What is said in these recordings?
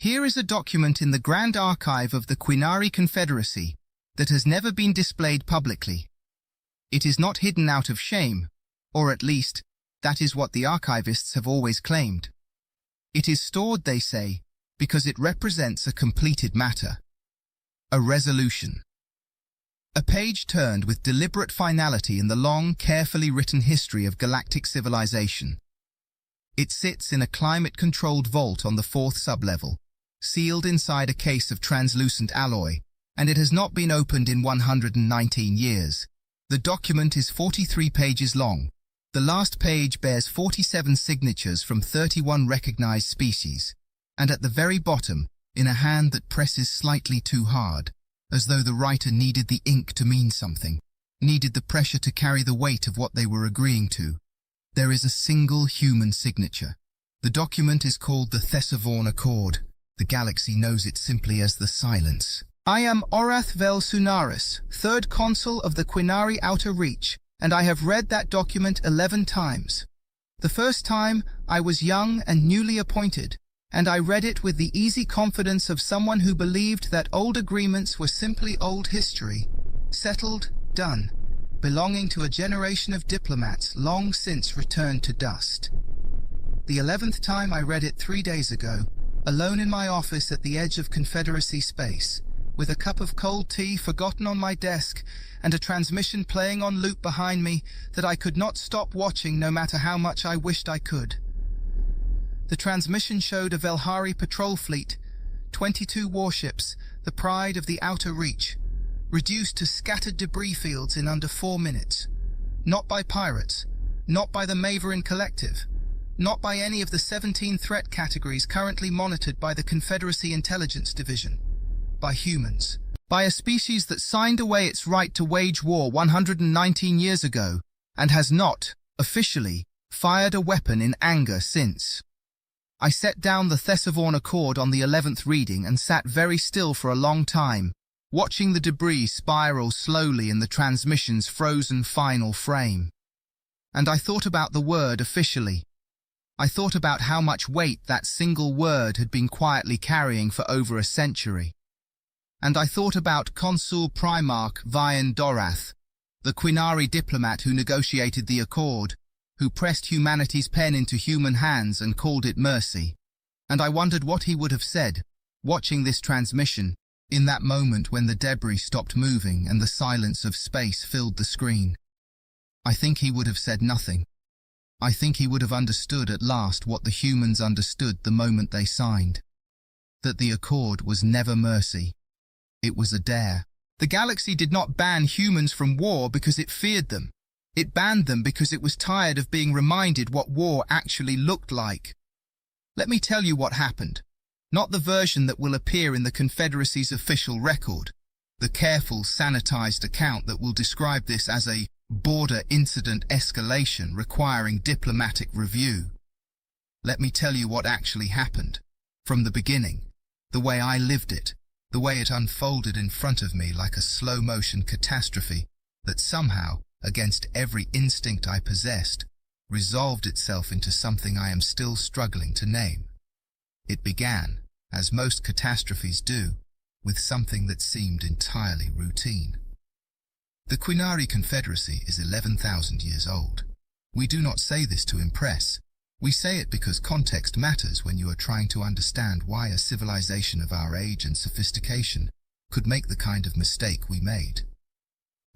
Here is a document in the Grand Archive of the Quinari Confederacy that has never been displayed publicly. It is not hidden out of shame, or at least, that is what the archivists have always claimed. It is stored, they say, because it represents a completed matter. A resolution. A page turned with deliberate finality in the long, carefully written history of galactic civilization. It sits in a climate-controlled vault on the 4th sublevel, sealed inside a case of translucent alloy, and it has not been opened in 119 years. The document is 43 pages long. The last page bears 47 signatures from 31 recognized species, and at the very bottom, in a hand that presses slightly too hard, as though the writer needed the ink to mean something, needed the pressure to carry the weight of what they were agreeing to, there is a single human signature. The document is called the Thesavorn Accord. The galaxy knows it simply as the Silence. I am Orath Vel Sunaris, 3rd Consul of the Quinari Outer Reach, and I have read that document 11 times. The first time, I was young and newly appointed, and I read it with the easy confidence of someone who believed that old agreements were simply old history, settled, done, belonging to a generation of diplomats long since returned to dust. The 11th time I read it 3 days ago, alone in my office at the edge of Confederacy space, with a cup of cold tea forgotten on my desk and a transmission playing on loop behind me that I could not stop watching no matter how much I wished I could. The transmission showed a Velhari patrol fleet, 22 warships, the pride of the Outer Reach, reduced to scattered debris fields in under 4 minutes. Not by pirates, not by the Maverin Collective, not by any of the 17 threat categories currently monitored by the Confederacy Intelligence Division. By humans. By a species that signed away its right to wage war 119 years ago and has not, officially, fired a weapon in anger since. I set down the Thesavorn Accord on the 11th reading and sat very still for a long time, watching the debris spiral slowly in the transmission's frozen final frame. And I thought about the word officially. I thought about how much weight that single word had been quietly carrying for over a century. And I thought about Consul Primarch Vian Dorath, the Quinari diplomat who negotiated the accord, who pressed humanity's pen into human hands and called it mercy. And I wondered what he would have said, watching this transmission, in that moment when the debris stopped moving and the silence of space filled the screen. I think he would have said nothing. I think he would have understood at last what the humans understood the moment they signed. That the accord was never mercy. It was a dare. The galaxy did not ban humans from war because it feared them. It banned them because it was tired of being reminded what war actually looked like. Let me tell you what happened. Not the version that will appear in the Confederacy's official record, the careful, sanitized account that will describe this as a border incident escalation requiring diplomatic review. Let me tell you what actually happened, from the beginning, the way I lived it, the way it unfolded in front of me like a slow-motion catastrophe that somehow, against every instinct I possessed, resolved itself into something I am still struggling to name. It began, as most catastrophes do, with something that seemed entirely routine. The Quinari Confederacy is 11,000 years old. We do not say this to impress. We say it because context matters when you are trying to understand why a civilization of our age and sophistication could make the kind of mistake we made.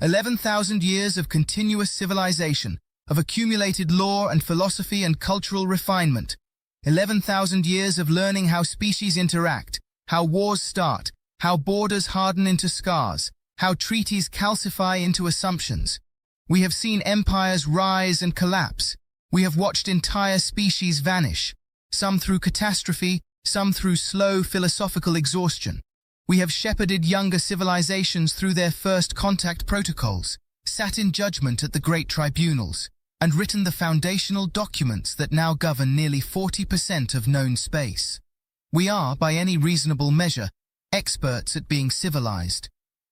11,000 years of continuous civilization, of accumulated lore and philosophy and cultural refinement. 11,000 years of learning how species interact, how wars start, how borders harden into scars, how treaties calcify into assumptions. We have seen empires rise and collapse. We have watched entire species vanish, some through catastrophe, some through slow philosophical exhaustion. We have shepherded younger civilizations through their first contact protocols, sat in judgment at the great tribunals, and written the foundational documents that now govern nearly 40% of known space. We are, by any reasonable measure, experts at being civilized,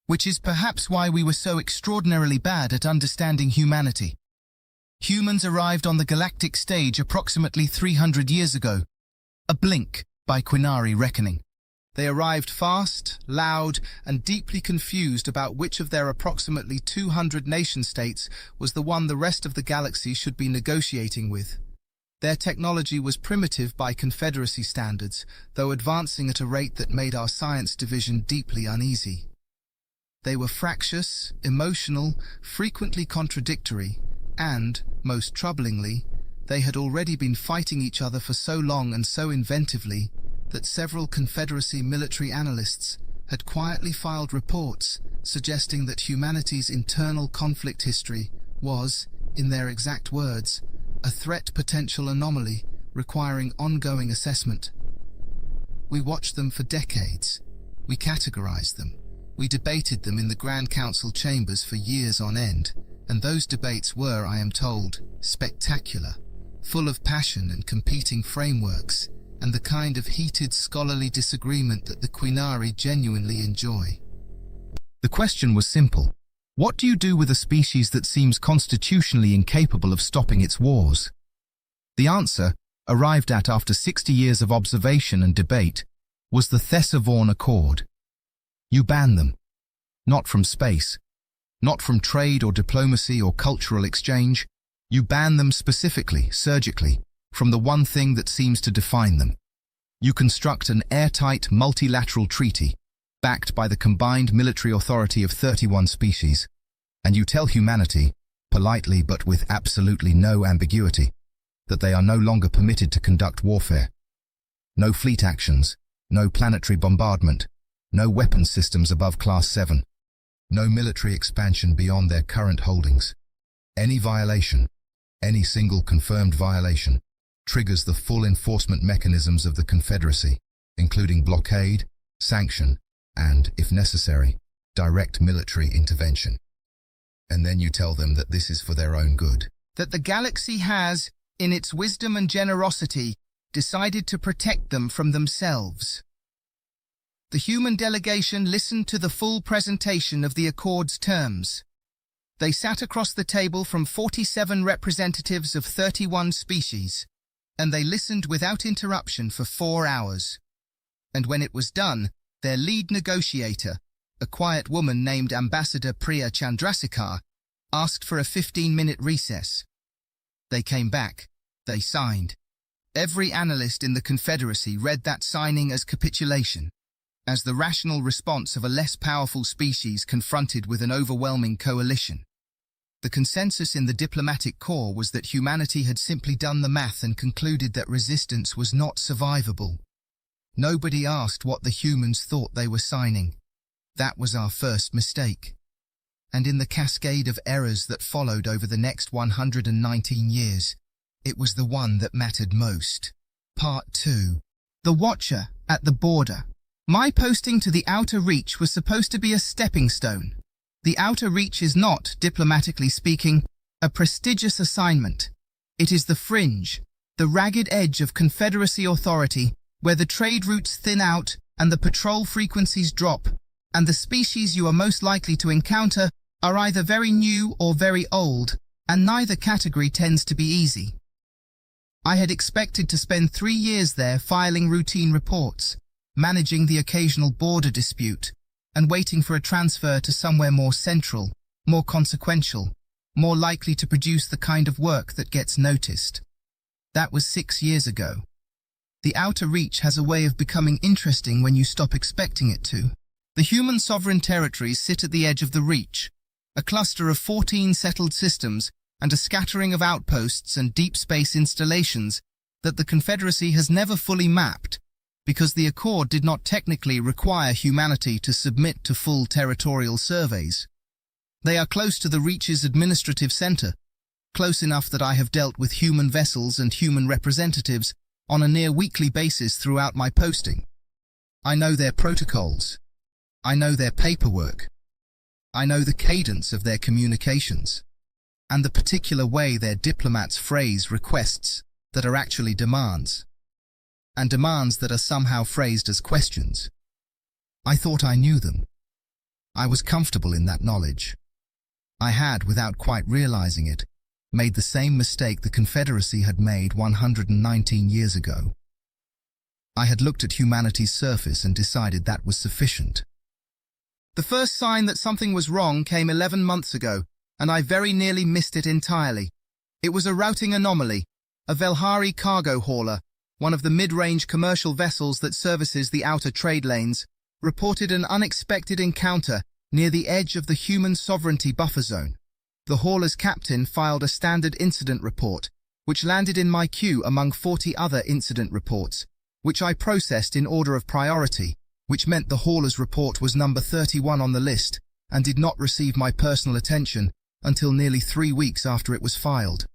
which is perhaps why we were so extraordinarily bad at understanding humanity. Humans arrived on the galactic stage approximately 300 years ago. A blink, by Quinari reckoning. They arrived fast, loud, and deeply confused about which of their approximately 200 nation-states was the one the rest of the galaxy should be negotiating with. Their technology was primitive by Confederacy standards, though advancing at a rate that made our science division deeply uneasy. They were fractious, emotional, frequently contradictory, and, most troublingly, they had already been fighting each other for so long and so inventively that several Confederacy military analysts had quietly filed reports suggesting that humanity's internal conflict history was, in their exact words, a threat potential anomaly requiring ongoing assessment. We watched them for decades. We categorized them. We debated them in the Grand Council chambers for years on end, and those debates were, I am told, spectacular, full of passion and competing frameworks, and the kind of heated scholarly disagreement that the Quinari genuinely enjoy. The question was simple. What do you do with a species that seems constitutionally incapable of stopping its wars? The answer, arrived at after 60 years of observation and debate, was the Thessalon Accord. You ban them. Not from space. Not from trade or diplomacy or cultural exchange. You ban them specifically, surgically, from the one thing that seems to define them. You construct an airtight multilateral treaty, backed by the combined military authority of 31 species, and you tell humanity, politely but with absolutely no ambiguity, that they are no longer permitted to conduct warfare. No fleet actions, no planetary bombardment, no weapons systems above Class 7, no military expansion beyond their current holdings. Any violation, any single confirmed violation, triggers the full enforcement mechanisms of the Confederacy, including blockade, sanction, and, if necessary, direct military intervention. And then you tell them that this is for their own good. That the galaxy has, in its wisdom and generosity, decided to protect them from themselves. The human delegation listened to the full presentation of the Accord's terms. They sat across the table from 47 representatives of 31 species, and they listened without interruption for 4 hours. And when it was done, their lead negotiator, a quiet woman named Ambassador Priya Chandrasekhar, asked for a 15-minute recess. They came back. They signed. Every analyst in the Confederacy read that signing as capitulation, as the rational response of a less powerful species confronted with an overwhelming coalition. The consensus in the diplomatic corps was that humanity had simply done the math and concluded that resistance was not survivable. Nobody asked what the humans thought they were signing. That was our first mistake. And in the cascade of errors that followed over the next 119 years, it was the one that mattered most. Part 2. The Watcher at the Border. My posting to the Outer Reach was supposed to be a stepping stone. The Outer Reach is not, diplomatically speaking, a prestigious assignment. It is the fringe, the ragged edge of Confederacy authority, where the trade routes thin out and the patrol frequencies drop, and the species you are most likely to encounter are either very new or very old, and neither category tends to be easy. I had expected to spend 3 years there filing routine reports, managing the occasional border dispute, and waiting for a transfer to somewhere more central, more consequential, more likely to produce the kind of work that gets noticed. That was 6 years ago. The Outer Reach has a way of becoming interesting when you stop expecting it to. The human sovereign territories sit at the edge of the Reach, a cluster of 14 settled systems and a scattering of outposts and deep space installations that the Confederacy has never fully mapped, because the Accord did not technically require humanity to submit to full territorial surveys. They are close to the Reach's administrative center, close enough that I have dealt with human vessels and human representatives on a near-weekly basis throughout my posting. I know their protocols. I know their paperwork. I know the cadence of their communications, and the particular way their diplomats phrase requests that are actually demands, and demands that are somehow phrased as questions. I thought I knew them. I was comfortable in that knowledge. I had, without quite realizing it, made the same mistake the Confederacy had made 119 years ago. I had looked at humanity's surface and decided that was sufficient. The first sign that something was wrong came 11 months ago, and I very nearly missed it entirely. It was a routing anomaly. A Velhari cargo hauler, one of the mid-range commercial vessels that services the outer trade lanes, reported an unexpected encounter near the edge of the human sovereignty buffer zone. The hauler's captain filed a standard incident report, which landed in my queue among 40 other incident reports, which I processed in order of priority, which meant the hauler's report was number 31 on the list and did not receive my personal attention until nearly 3 weeks after it was filed.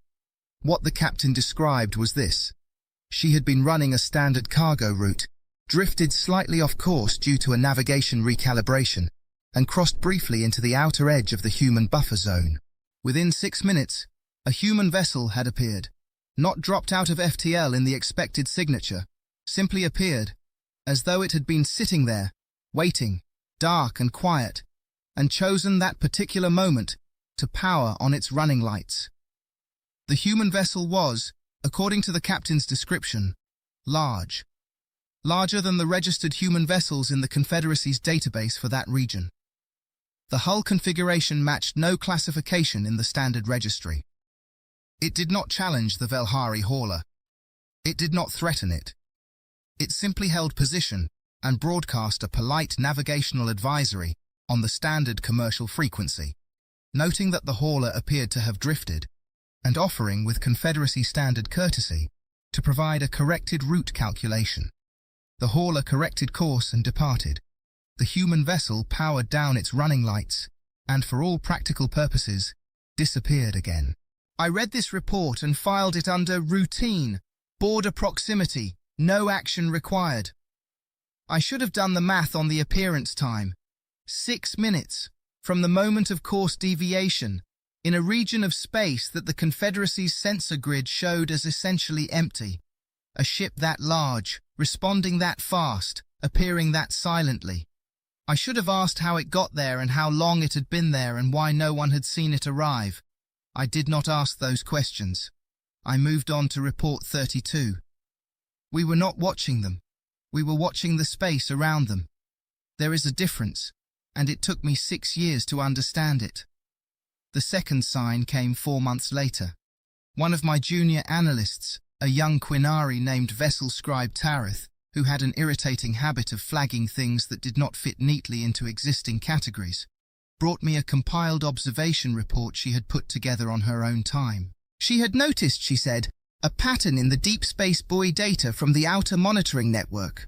What the captain described was this. She had been running a standard cargo route, drifted slightly off course due to a navigation recalibration, and crossed briefly into the outer edge of the human buffer zone. Within 6 minutes, a human vessel had appeared, not dropped out of FTL in the expected signature, simply appeared, as though it had been sitting there, waiting, dark and quiet, and chosen that particular moment to power on its running lights. The human vessel was, according to the captain's description, large. Larger than the registered human vessels in the Confederacy's database for that region. The hull configuration matched no classification in the standard registry. It did not challenge the Velhari hauler. It did not threaten it. It simply held position and broadcast a polite navigational advisory on the standard commercial frequency, noting that the hauler appeared to have drifted, and offering with Confederacy standard courtesy to provide a corrected route calculation. The hauler corrected course and departed. The human vessel powered down its running lights and, for all practical purposes, disappeared again. I read this report and filed it under routine, border proximity, no action required. I should have done the math on the appearance time. 6 minutes from the moment of course deviation in a region of space that the Confederacy's sensor grid showed as essentially empty. A ship that large, responding that fast, appearing that silently. I should have asked how it got there and how long it had been there and why no one had seen it arrive. I did not ask those questions. I moved on to Report 32. We were not watching them. We were watching the space around them. There is a difference, and it took me 6 years to understand it. The second sign came 4 months later. One of my junior analysts, a young Quinari named Vessel Scribe Tarith, who had an irritating habit of flagging things that did not fit neatly into existing categories, brought me a compiled observation report she had put together on her own time. She had noticed, she said, a pattern in the deep space buoy data from the outer monitoring network.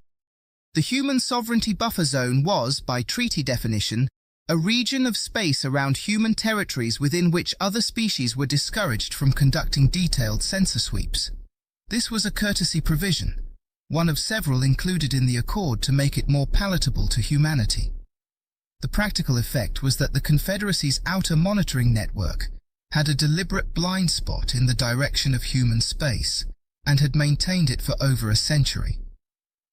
The human sovereignty buffer zone was, by treaty definition, a region of space around human territories within which other species were discouraged from conducting detailed sensor sweeps. This was a courtesy provision, one of several included in the Accord to make it more palatable to humanity. The practical effect was that the Confederacy's outer monitoring network had a deliberate blind spot in the direction of human space and had maintained it for over a century.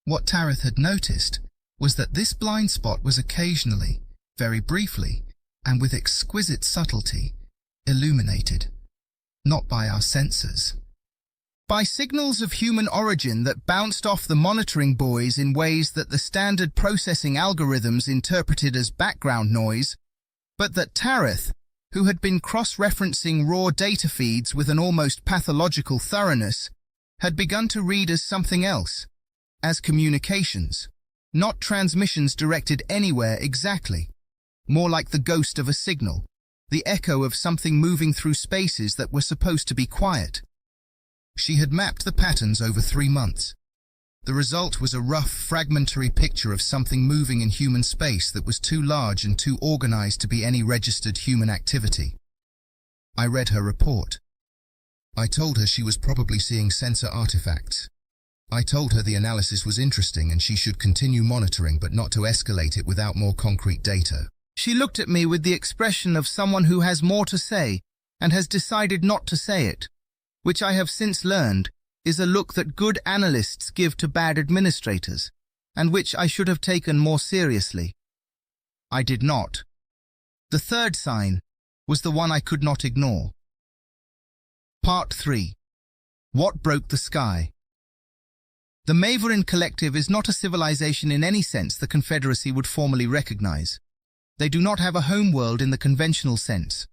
What Tarith had noticed was that this blind spot was occasionally, very briefly, and with exquisite subtlety, illuminated, not by our sensors, by signals of human origin that bounced off the monitoring buoys in ways that the standard processing algorithms interpreted as background noise, but that Tarith, who had been cross-referencing raw data feeds with an almost pathological thoroughness, had begun to read as something else, as communications, not transmissions directed anywhere exactly, more like the ghost of a signal, the echo of something moving through spaces that were supposed to be quiet. She had mapped the patterns over 3 months. The result was a rough, fragmentary picture of something moving in human space that was too large and too organized to be any registered human activity. I read her report. I told her she was probably seeing sensor artifacts. I told her the analysis was interesting and she should continue monitoring but not to escalate it without more concrete data. She looked at me with the expression of someone who has more to say and has decided not to say it, which I have since learned is a look that good analysts give to bad administrators, and which I should have taken more seriously. I did not. The third sign was the one I could not ignore. Part 3. What broke the sky? The Maverin Collective is not a civilization in any sense the Confederacy would formally recognize. They do not have a homeworld in the conventional sense.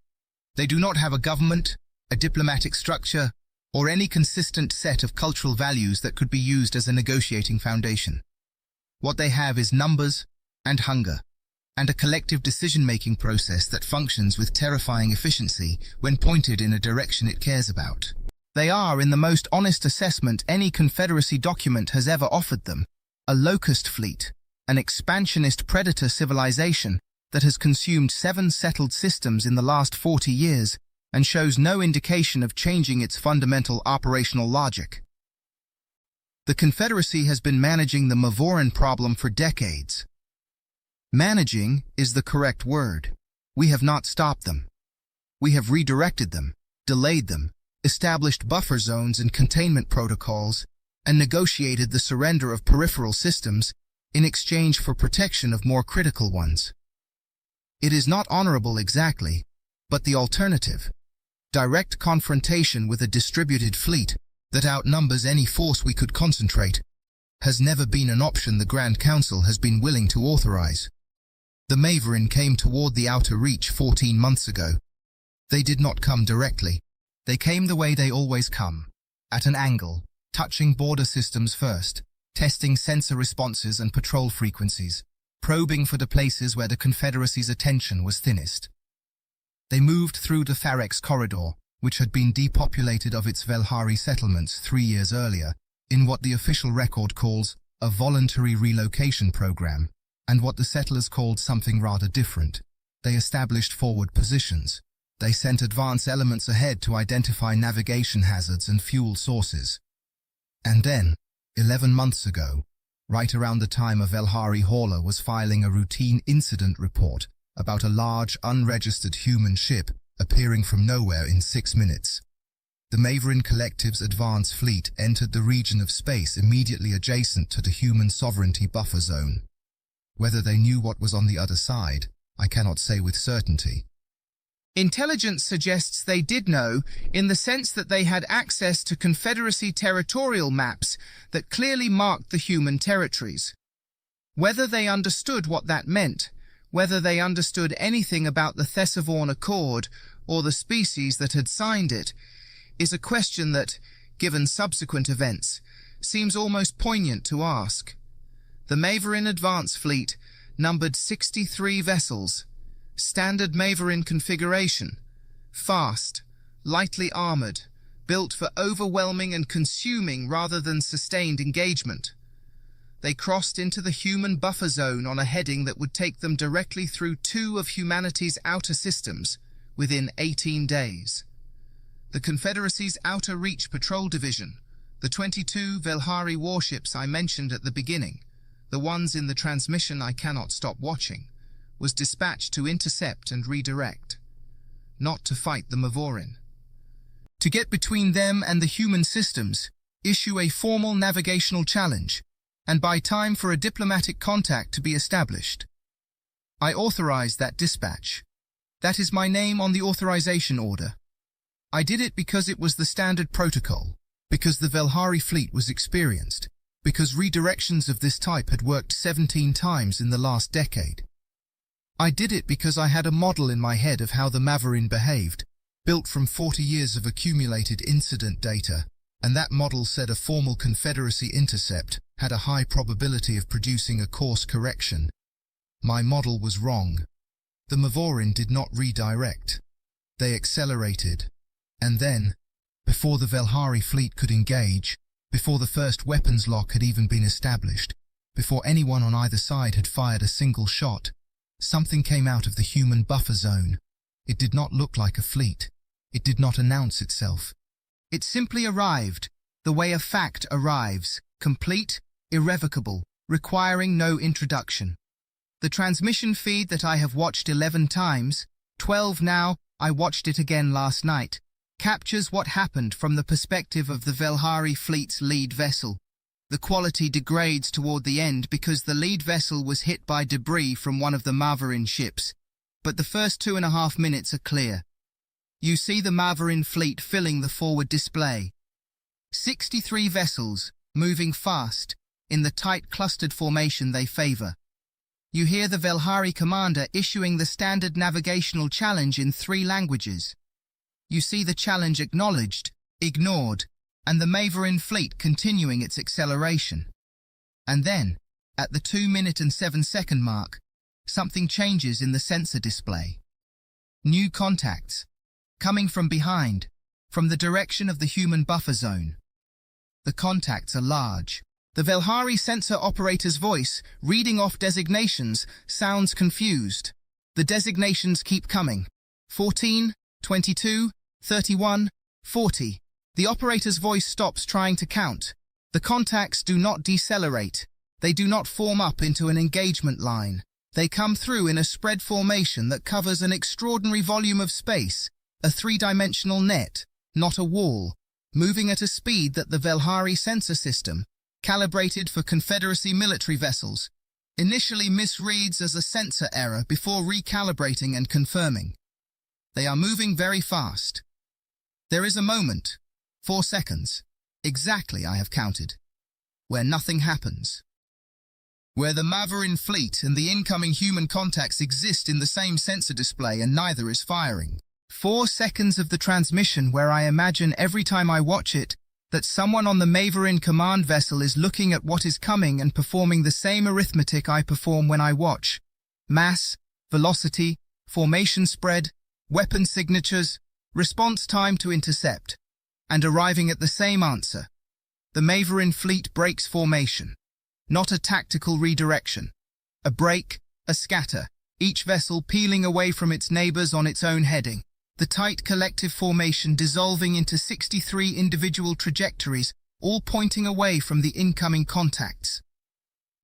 They do not have a government, a diplomatic structure, or any consistent set of cultural values that could be used as a negotiating foundation. What they have is numbers and hunger, and a collective decision-making process that functions with terrifying efficiency when pointed in a direction it cares about. They are, in the most honest assessment any Confederacy document has ever offered them, a locust fleet, an expansionist predator civilization that has consumed 7 settled systems in the last 40 years and shows no indication of changing its fundamental operational logic. The Confederacy has been managing the Mavoran problem for decades. Managing is the correct word. We have not stopped them. We have redirected them, delayed them, established buffer zones and containment protocols, and negotiated the surrender of peripheral systems in exchange for protection of more critical ones. It is not honorable exactly, but the alternative, direct confrontation with a distributed fleet that outnumbers any force we could concentrate, has never been an option the Grand Council has been willing to authorize. The Maverin came toward the outer reach 14 months ago. They did not come directly. They came the way they always come, at an angle, touching border systems first, testing sensor responses and patrol frequencies, probing for the places where the Confederacy's attention was thinnest. They moved through the Tharex corridor, which had been depopulated of its Velhari settlements 3 years earlier, in what the official record calls a voluntary relocation program, and what the settlers called something rather different. They established forward positions. They sent advance elements ahead to identify navigation hazards and fuel sources. And then, 11 months ago, right around the time a Velhari hauler was filing a routine incident report about a large, unregistered human ship appearing from nowhere in 6 minutes, the Maverin Collective's advance fleet entered the region of space immediately adjacent to the human sovereignty buffer zone. Whether they knew what was on the other side, I cannot say with certainty. Intelligence suggests they did know, in the sense that they had access to Confederacy territorial maps that clearly marked the human territories. Whether they understood what that meant, whether they understood anything about the Thesavorn Accord or the species that had signed it, is a question that, given subsequent events, seems almost poignant to ask. The Maverin Advance Fleet numbered 63 vessels, standard Maverin configuration, fast, lightly armored, built for overwhelming and consuming rather than sustained engagement. They crossed into the human buffer zone on a heading that would take them directly through 2 of humanity's outer systems within 18 days. The Confederacy's Outer Reach Patrol Division, the 22 Velhari warships I mentioned at the beginning, the ones in the transmission I cannot stop watching, was dispatched to intercept and redirect, not to fight the Mavorin. To get between them and the human systems, issue a formal navigational challenge, and buy time for a diplomatic contact to be established. I authorized that dispatch. That is my name on the authorization order. I did it because it was the standard protocol, because the Velhari fleet was experienced, because redirections of this type had worked 17 times in the last decade. I did it because I had a model in my head of how the Mavorin behaved, built from 40 years of accumulated incident data, and that model said a formal Confederacy intercept had a high probability of producing a course correction. My model was wrong. The Mavorin did not redirect. They accelerated. And then, before the Velhari fleet could engage, before the first weapons lock had even been established, before anyone on either side had fired a single shot, something came out of the human buffer zone. It did not look like a fleet. It did not announce itself. It simply arrived, the way a fact arrives, complete, irrevocable, requiring no introduction. The transmission feed that I have watched 11 times, 12 now, I watched it again last night, captures what happened from the perspective of the Velhari fleet's lead vessel. The quality degrades toward the end because the lead vessel was hit by debris from one of the Mavorin ships, but the first 2.5 minutes are clear. You see the Mavorin fleet filling the forward display. 63 vessels, moving fast, in the tight clustered formation they favor. You hear the Velhari commander issuing the standard navigational challenge in 3 languages. You see the challenge acknowledged, ignored, and the Maverin fleet continuing its acceleration. And then, at the 2-minute and 7-second mark, something changes in the sensor display. New contacts, coming from behind, from the direction of the human buffer zone. The contacts are large. The Velhari sensor operator's voice, reading off designations, sounds confused. The designations keep coming. 14, 22, 31, 40. The operator's voice stops trying to count. The contacts do not decelerate. They do not form up into an engagement line. They come through in a spread formation that covers an extraordinary volume of space, a 3-dimensional net, not a wall, moving at a speed that the Velhari sensor system, calibrated for Confederacy military vessels, initially misreads as a sensor error before recalibrating and confirming. They are moving very fast. There is a moment, 4 seconds, exactly I have counted, where nothing happens. Where the Maverin fleet and the incoming human contacts exist in the same sensor display and neither is firing. 4 seconds of the transmission where I imagine every time I watch it that someone on the Maverin command vessel is looking at what is coming and performing the same arithmetic I perform when I watch. Mass, velocity, formation spread, weapon signatures, response time to intercept, and arriving at the same answer. The Maverin fleet breaks formation. Not a tactical redirection. A break, a scatter, each vessel peeling away from its neighbors on its own heading. The tight collective formation dissolving into 63 individual trajectories, all pointing away from the incoming contacts.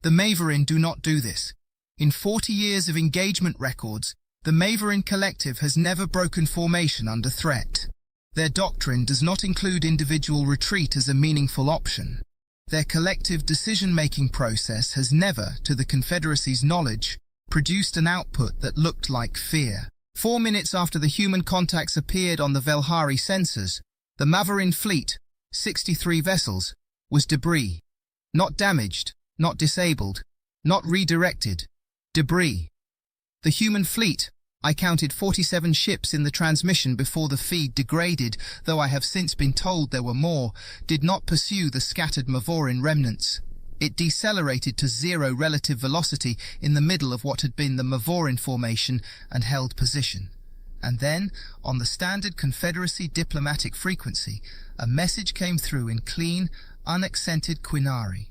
The Maverin do not do this. In 40 years of engagement records, the Maverin collective has never broken formation under threat. Their doctrine does not include individual retreat as a meaningful option. Their collective decision-making process has never, to the Confederacy's knowledge, produced an output that looked like fear. 4 minutes after the human contacts appeared on the Velhari sensors, the Maverin fleet, 63 vessels, was debris. Not damaged, not disabled, not redirected. Debris. The human fleet, I counted 47 ships in the transmission before the feed degraded, though I have since been told there were more, did not pursue the scattered Maverin remnants. It decelerated to 0 relative velocity in the middle of what had been the Maverin formation and held position. And then, on the standard Confederacy diplomatic frequency, a message came through in clean, unaccented Quinari.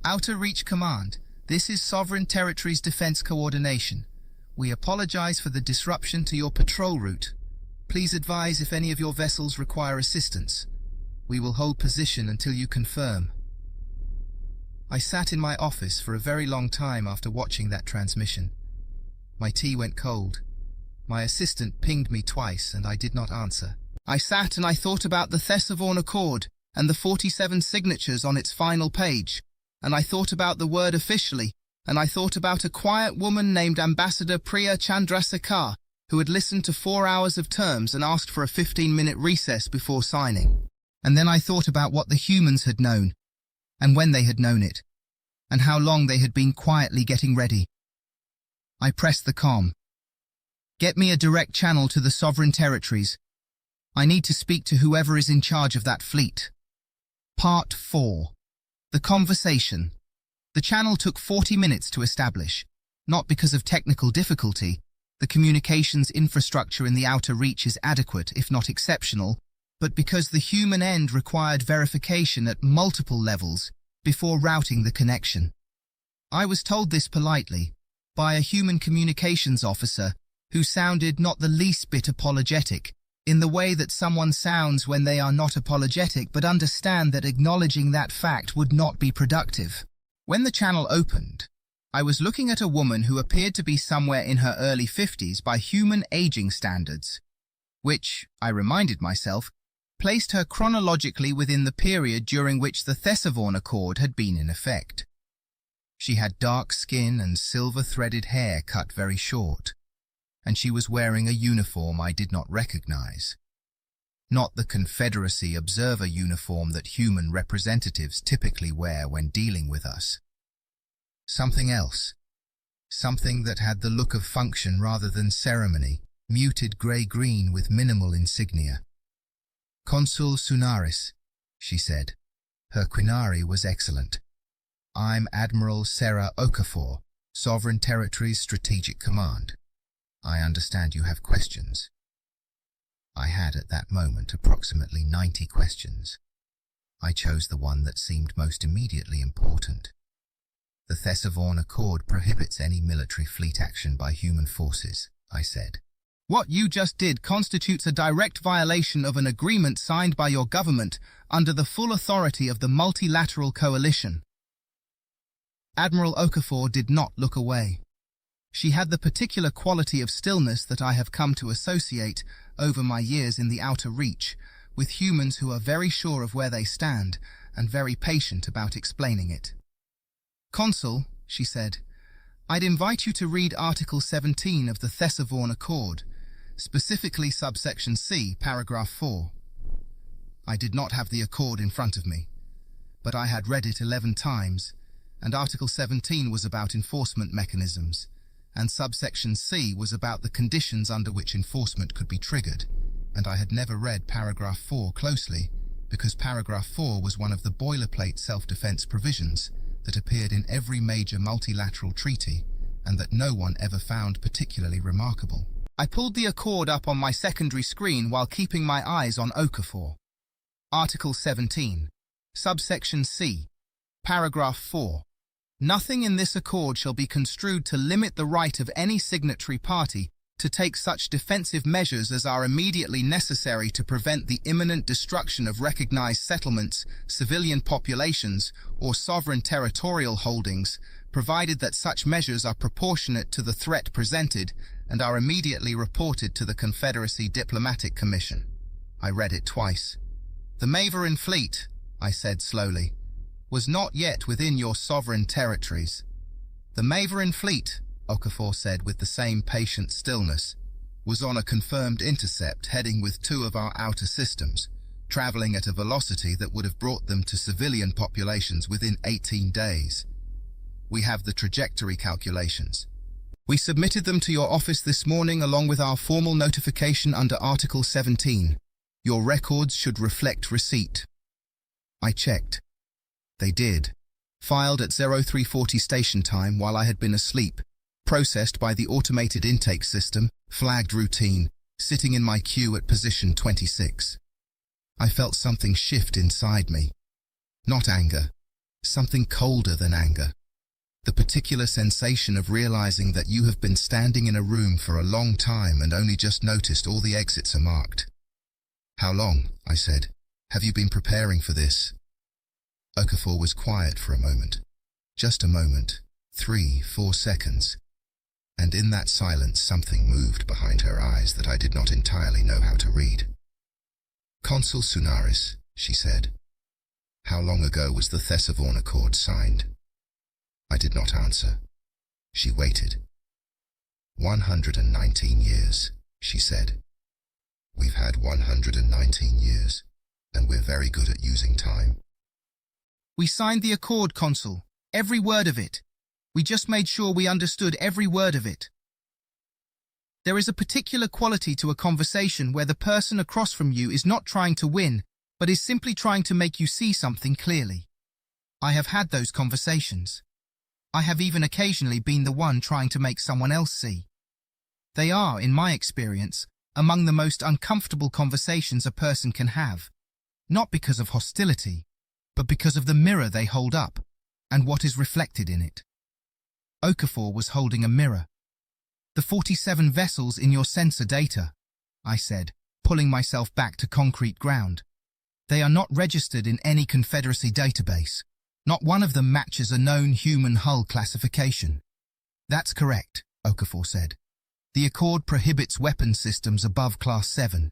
Outer Reach Command, this is Sovereign Territories Defense Coordination. We apologize for the disruption to your patrol route. Please advise if any of your vessels require assistance. We will hold position until you confirm. I sat in my office for a very long time after watching that transmission. My tea went cold. My assistant pinged me twice and I did not answer. I sat and I thought about the Thesavorn Accord and the 47 signatures on its final page. And I thought about the word officially, and I thought about a quiet woman named Ambassador Priya Chandrasekhar, who had listened to 4 hours of terms and asked for a 15-minute recess before signing. And then I thought about what the humans had known, and when they had known it, and how long they had been quietly getting ready. I pressed the comm. Get me a direct channel to the sovereign territories. I need to speak to whoever is in charge of that fleet. Part 4. The conversation. The channel took 40 minutes to establish, not because of technical difficulty. The communications infrastructure in the outer reach is adequate, if not exceptional, but because the human end required verification at multiple levels before routing the connection. I was told this politely, by a human communications officer who sounded not the least bit apologetic, in the way that someone sounds when they are not apologetic but understand that acknowledging that fact would not be productive. When the channel opened, I was looking at a woman who appeared to be somewhere in her early 50s by human aging standards, which, I reminded myself, placed her chronologically within the period during which the Thesavorn Accord had been in effect. She had dark skin and silver-threaded hair cut very short, and she was wearing a uniform I did not recognize. Not the Confederacy observer uniform that human representatives typically wear when dealing with us. Something else. Something that had the look of function rather than ceremony, muted grey-green with minimal insignia. "Consul Sunaris," she said. Her quinari was excellent. "I'm Admiral Sarah Okafor, Sovereign Territories Strategic Command. I understand you have questions." I had at that moment approximately 90 questions. I chose the one that seemed most immediately important. "The Thesavorn Accord prohibits any military fleet action by human forces," I said. "What you just did constitutes a direct violation of an agreement signed by your government under the full authority of the multilateral coalition." Admiral Okafor did not look away. She had the particular quality of stillness that I have come to associate, over my years in the outer reach, with humans who are very sure of where they stand and very patient about explaining it. "Consul," she said, "I'd invite you to read Article 17 of the Thesavorn Accord, specifically subsection C, paragraph 4. I did not have the accord in front of me, but I had read it 11 times, and Article 17 was about enforcement mechanisms, and subsection C was about the conditions under which enforcement could be triggered, and I had never read paragraph 4 closely, because paragraph 4 was one of the boilerplate self-defense provisions that appeared in every major multilateral treaty, and that no one ever found particularly remarkable." I pulled the accord up on my secondary screen while keeping my eyes on Okafor. Article 17, subsection C, paragraph 4. "Nothing in this accord shall be construed to limit the right of any signatory party to take such defensive measures as are immediately necessary to prevent the imminent destruction of recognized settlements, civilian populations, or sovereign territorial holdings, provided that such measures are proportionate to the threat presented and are immediately reported to the Confederacy Diplomatic Commission." I read it twice. "The Maverin fleet," I said slowly, "was not yet within your sovereign territories." "The Maverin fleet," Okafor said with the same patient stillness, "was on a confirmed intercept heading with 2 of our outer systems, traveling at a velocity that would have brought them to civilian populations within 18 days. We have the trajectory calculations. We submitted them to your office this morning along with our formal notification under Article 17. Your records should reflect receipt." I checked. They did. Filed at 0340 station time while I had been asleep, processed by the automated intake system, flagged routine, sitting in my queue at position 26. I felt something shift inside me. Not anger. Something colder than anger. The particular sensation of realizing that you have been standing in a room for a long time and only just noticed all the exits are marked. "How long?" I said. "Have you been preparing for this?" Okafor was quiet for a moment. Just a moment. 3-4 seconds. And in that silence something moved behind her eyes that I did not entirely know how to read. "Consul Sunaris," she said. "How long ago was the Thesavorn Accord signed?" I did not answer. She waited. 119 years, she said. "We've had 119 years, and we're very good at using time." "We signed the accord, Consul. Every word of it. We just made sure we understood every word of it. There is a particular quality to a conversation where the person across from you is not trying to win, but is simply trying to make you see something clearly. I have had those conversations. I have even occasionally been the one trying to make someone else see. They are, in my experience, among the most uncomfortable conversations a person can have, not because of hostility, but because of the mirror they hold up and what is reflected in it." Okafor was holding a mirror. "The 47 vessels in your sensor data," I said, pulling myself back to concrete ground. "They are not registered in any Confederacy database. Not one of them matches a known human hull classification." "That's correct," Okafor said. "The Accord prohibits weapon systems above Class 7.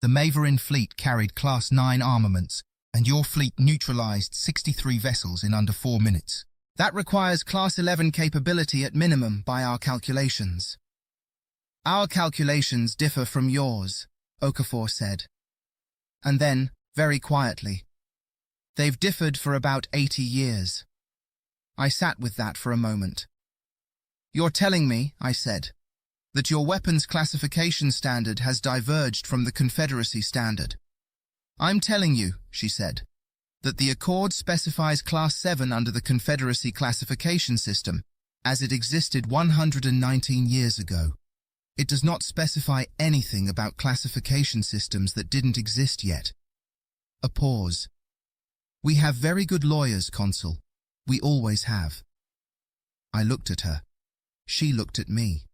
The Maverin fleet carried Class 9 armaments, and your fleet neutralized 63 vessels in under 4 minutes. That requires Class 11 capability at minimum by our calculations." "Our calculations differ from yours," Okafor said. And then, very quietly, "They've differed for about 80 years. I sat with that for a moment. "You're telling me," I said, "that your weapons classification standard has diverged from the Confederacy standard." "I'm telling you," she said, "that the Accord specifies Class 7 under the Confederacy classification system as it existed 119 years ago. It does not specify anything about classification systems that didn't exist yet." A pause. "We have very good lawyers, Consul. We always have." I looked at her. She looked at me.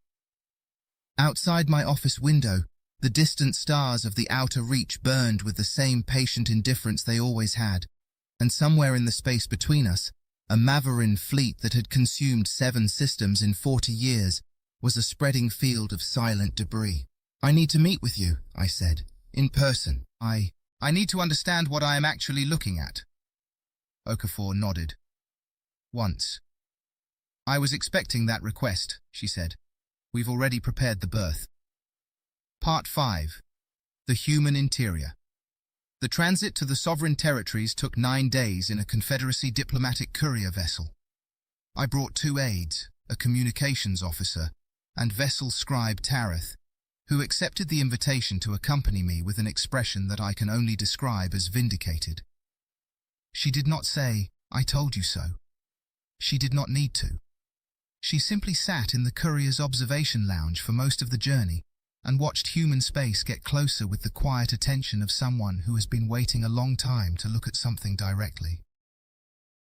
Outside my office window, the distant stars of the outer reach burned with the same patient indifference they always had, and somewhere in the space between us, a Maverin fleet that had consumed 7 systems in 40 years was a spreading field of silent debris. "I need to meet with you," I said, "in person. I need to understand what I am actually looking at." Okafor nodded. "Once." "I was expecting that request," she said. "We've already prepared the berth." Part 5. The Human Interior. The transit to the sovereign territories took 9 days in a Confederacy diplomatic courier vessel. I brought 2 aides, a communications officer, and vessel scribe Tareth, who accepted the invitation to accompany me with an expression that I can only describe as vindicated. She did not say, "I told you so." She did not need to. She simply sat in the courier's observation lounge for most of the journey and watched human space get closer with the quiet attention of someone who has been waiting a long time to look at something directly.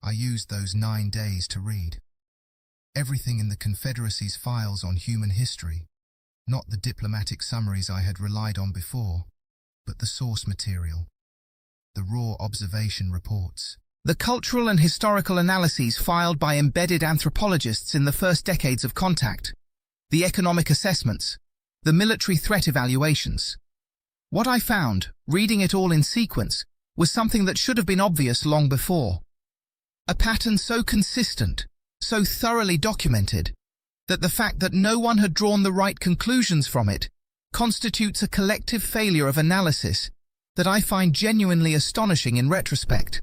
I used those 9 days to read everything in the Confederacy's files on human history, not the diplomatic summaries I had relied on before, but the source material, the raw observation reports. The cultural and historical analyses filed by embedded anthropologists in the first decades of contact, the economic assessments, the military threat evaluations. What I found, reading it all in sequence, was something that should have been obvious long before. A pattern so consistent, so thoroughly documented, that the fact that no one had drawn the right conclusions from it constitutes a collective failure of analysis that I find genuinely astonishing in retrospect.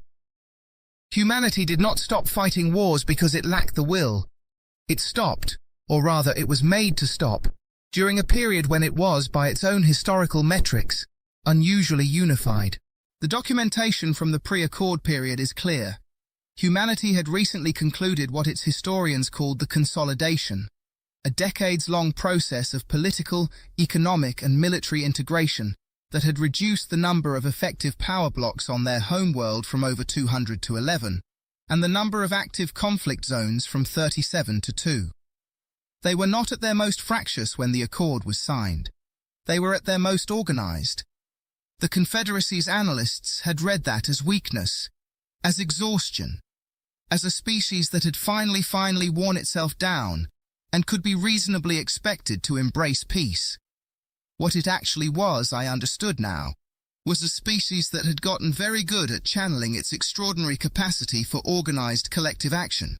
Humanity did not stop fighting wars because it lacked the will. It stopped, or rather it was made to stop, during a period when it was, by its own historical metrics, unusually unified. The documentation from the pre-Accord period is clear. Humanity had recently concluded what its historians called the consolidation, a decades-long process of political, economic and military integration that had reduced the number of effective power blocks on their homeworld from over 200 to 11, and the number of active conflict zones from 37 to 2. They were not at their most fractious when the Accord was signed. They were at their most organized. The Confederacy's analysts had read that as weakness, as exhaustion, as a species that had finally worn itself down and could be reasonably expected to embrace peace. What it actually was, I understood now, was a species that had gotten very good at channeling its extraordinary capacity for organized collective action,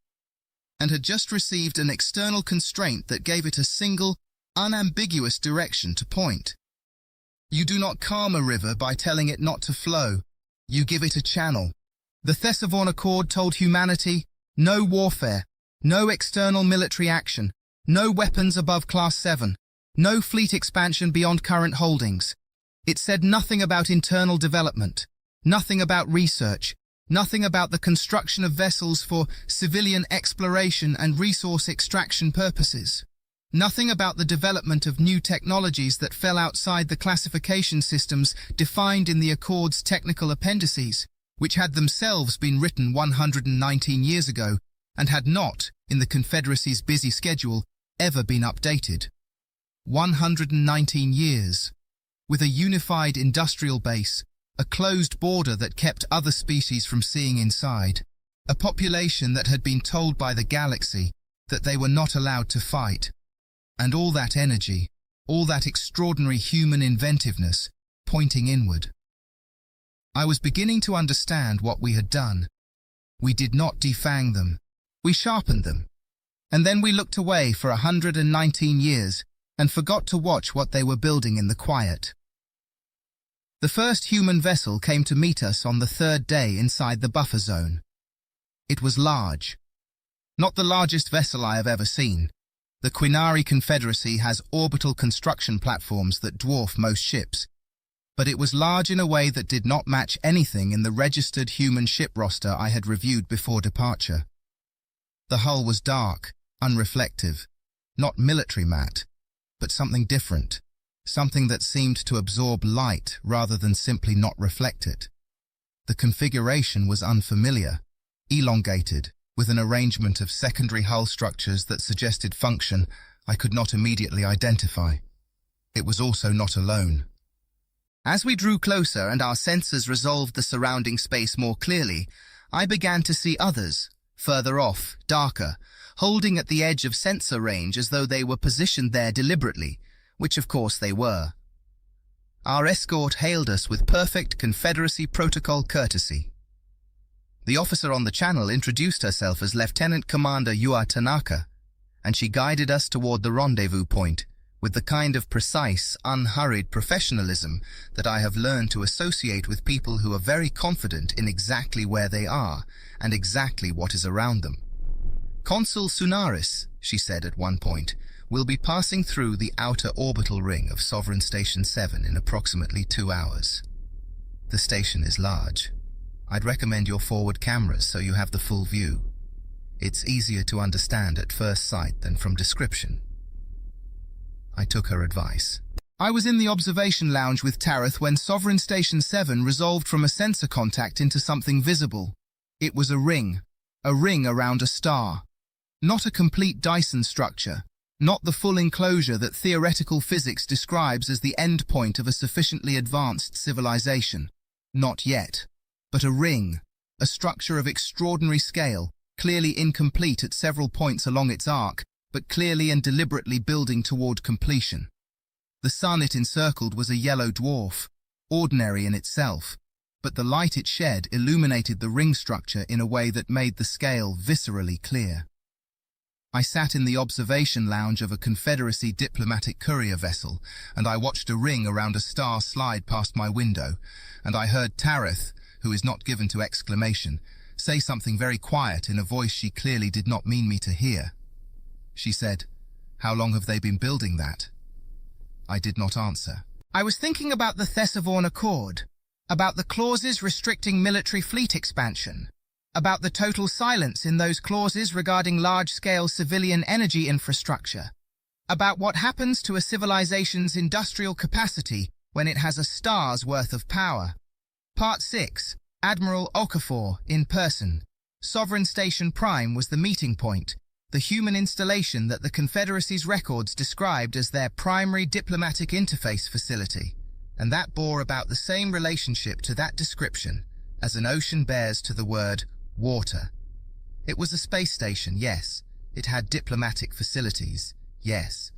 and had just received an external constraint that gave it a single, unambiguous direction to point. You do not calm a river by telling it not to flow. You give it a channel. The Thessalon Accord told humanity, no warfare, no external military action, no weapons above Class 7, no fleet expansion beyond current holdings. It said nothing about internal development, nothing about research, nothing about the construction of vessels for civilian exploration and resource extraction purposes, nothing about the development of new technologies that fell outside the classification systems defined in the Accord's technical appendices, which had themselves been written 119 years ago and had not, in the Confederacy's busy schedule, ever been updated. 119 years, with a unified industrial base, a closed border that kept other species from seeing inside, a population that had been told by the galaxy that they were not allowed to fight, and all that energy, all that extraordinary human inventiveness, pointing inward. I was beginning to understand what we had done. We did not defang them. We sharpened them. And then we looked away for 119 years and forgot to watch what they were building in the quiet. The first human vessel came to meet us on the third day inside the buffer zone. It was large. Not the largest vessel I have ever seen. The Quinari Confederacy has orbital construction platforms that dwarf most ships, but it was large in a way that did not match anything in the registered human ship roster I had reviewed before departure. The hull was dark, unreflective, not military matte, but something different, something that seemed to absorb light rather than simply not reflect it. The configuration was unfamiliar, elongated, with an arrangement of secondary hull structures that suggested function I could not immediately identify. It was also not alone. As we drew closer and our sensors resolved the surrounding space more clearly, I began to see others, further off, darker, holding at the edge of sensor range as though they were positioned there deliberately, which of course they were. Our escort hailed us with perfect Confederacy protocol courtesy. The officer on the channel introduced herself as Lieutenant Commander Yua Tanaka, and she guided us toward the rendezvous point with the kind of precise, unhurried professionalism that I have learned to associate with people who are very confident in exactly where they are and exactly what is around them. "Consul Sunaris," she said at one point, "will be passing through the outer orbital ring of Sovereign Station 7 in approximately 2 hours. The station is large. I'd recommend your forward cameras so you have the full view. It's easier to understand at first sight than from description." I took her advice. I was in the observation lounge with Tareth when Sovereign Station 7 resolved from a sensor contact into something visible. It was a ring around a star. Not a complete Dyson structure, not the full enclosure that theoretical physics describes as the end point of a sufficiently advanced civilization. Not yet. But a ring, a structure of extraordinary scale, clearly incomplete at several points along its arc, but clearly and deliberately building toward completion. The sun it encircled was a yellow dwarf, ordinary in itself, but the light it shed illuminated the ring structure in a way that made the scale viscerally clear. I sat in the observation lounge of a Confederacy diplomatic courier vessel, and I watched a ring around a star slide past my window, and I heard Tareth, who is not given to exclamation, say something very quiet in a voice she clearly did not mean me to hear. She said, "How long have they been building that?" I did not answer. I was thinking about the Thesavorn Accord, about the clauses restricting military fleet expansion, about the total silence in those clauses regarding large-scale civilian energy infrastructure, about what happens to a civilization's industrial capacity when it has a star's worth of power. Part 6. Admiral Okafor, in person. Sovereign Station Prime was the meeting point, the human installation that the Confederacy's records described as their primary diplomatic interface facility, and that bore about the same relationship to that description as an ocean bears to the word water. It was a space station, yes. It had diplomatic facilities, yes.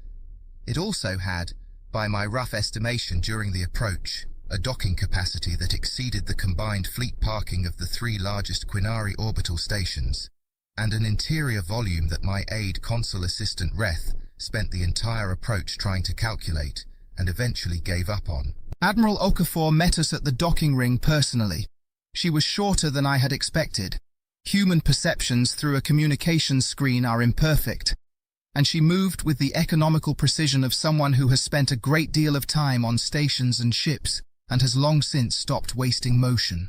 It also had, by my rough estimation during the approach, a docking capacity that exceeded the combined fleet parking of the 3 largest Quinari orbital stations, and an interior volume that my aide Consul Assistant Reth spent the entire approach trying to calculate, and eventually gave up on. Admiral Okafor met us at the docking ring personally. She was shorter than I had expected. Human perceptions through a communications screen are imperfect, and she moved with the economical precision of someone who has spent a great deal of time on stations and ships, and has long since stopped wasting motion.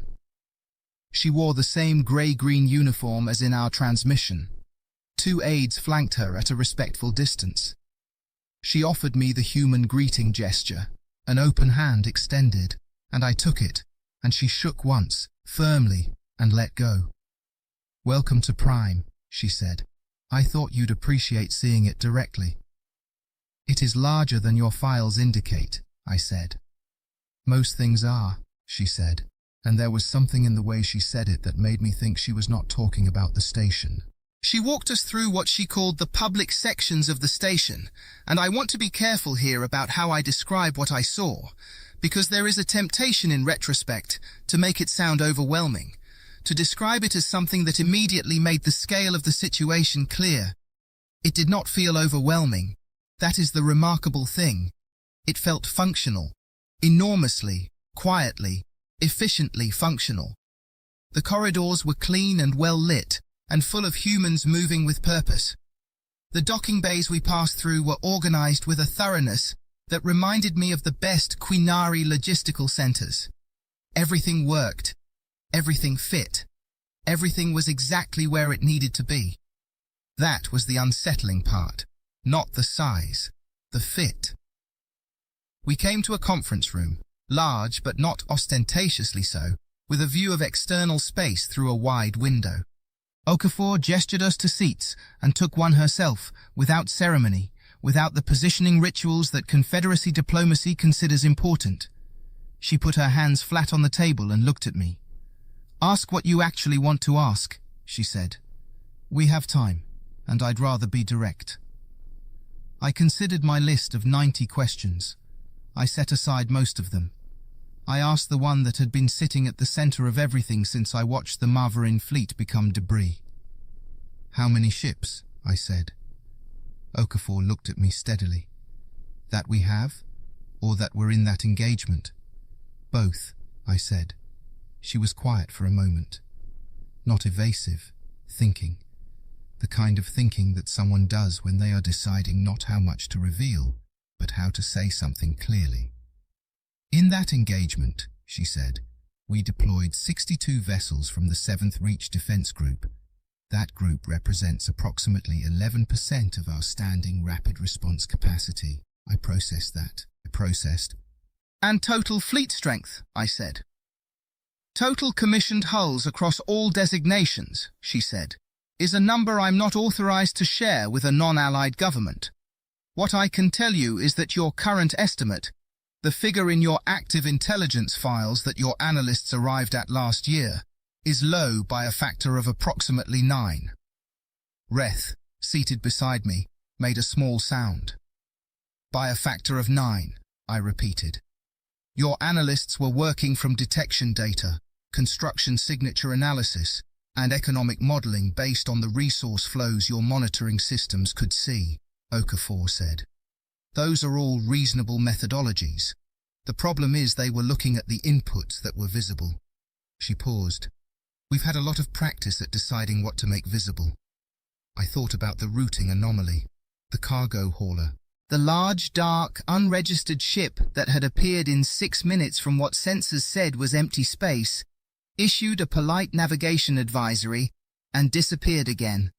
She wore the same grey-green uniform as in our transmission. 2 aides flanked her at a respectful distance. She offered me the human greeting gesture, an open hand extended, and I took it, and she shook once, firmly, and let go. "Welcome to Prime," she said. "I thought you'd appreciate seeing it directly." "It is larger than your files indicate," I said. "Most things are," she said, and there was something in the way she said it that made me think she was not talking about the station. She walked us through what she called the public sections of the station, and I want to be careful here about how I describe what I saw, because there is a temptation in retrospect to make it sound overwhelming, to describe it as something that immediately made the scale of the situation clear. It did not feel overwhelming. That is the remarkable thing. It felt functional, enormously, quietly, efficiently functional. The corridors were clean and well lit, and full of humans moving with purpose. The docking bays we passed through were organized with a thoroughness that reminded me of the best Quinari logistical centers. Everything worked, everything fit, everything was exactly where it needed to be. That was the unsettling part, not the size, the fit. We came to a conference room, large but not ostentatiously so, with a view of external space through a wide window. Okafor gestured us to seats and took one herself, without ceremony, without the positioning rituals that Confederacy diplomacy considers important. She put her hands flat on the table and looked at me. "Ask what you actually want to ask," she said. "We have time, and I'd rather be direct." I considered my list of 90 questions. I set aside most of them. I asked the one that had been sitting at the center of everything since I watched the Marvarin fleet become debris. "How many ships?" I said. Okafor looked at me steadily. "That we have, or that were in that engagement?" "Both," I said. She was quiet for a moment. Not evasive, thinking. The kind of thinking that someone does when they are deciding not how much to reveal, but how to say something clearly. "In that engagement," she said, "we deployed 62 vessels from the 7th Reach Defense Group. That group represents approximately 11% of our standing rapid response capacity." I processed that. "And total fleet strength," I said. "Total commissioned hulls across all designations," she said, "is a number I'm not authorized to share with a non-allied government. What I can tell you is that your current estimate, the figure in your active intelligence files that your analysts arrived at last year, is low by a factor of approximately 9. Reth, seated beside me, made a small sound. "By a factor of 9, I repeated. "Your analysts were working from detection data, construction signature analysis, and economic modeling based on the resource flows your monitoring systems could see," Okafor said. "Those are all reasonable methodologies. The problem is they were looking at the inputs that were visible." She paused. "We've had a lot of practice at deciding what to make visible." I thought about the routing anomaly, the cargo hauler, the large, dark, unregistered ship that had appeared in 6 minutes from what sensors said was empty space, issued a polite navigation advisory, and disappeared again.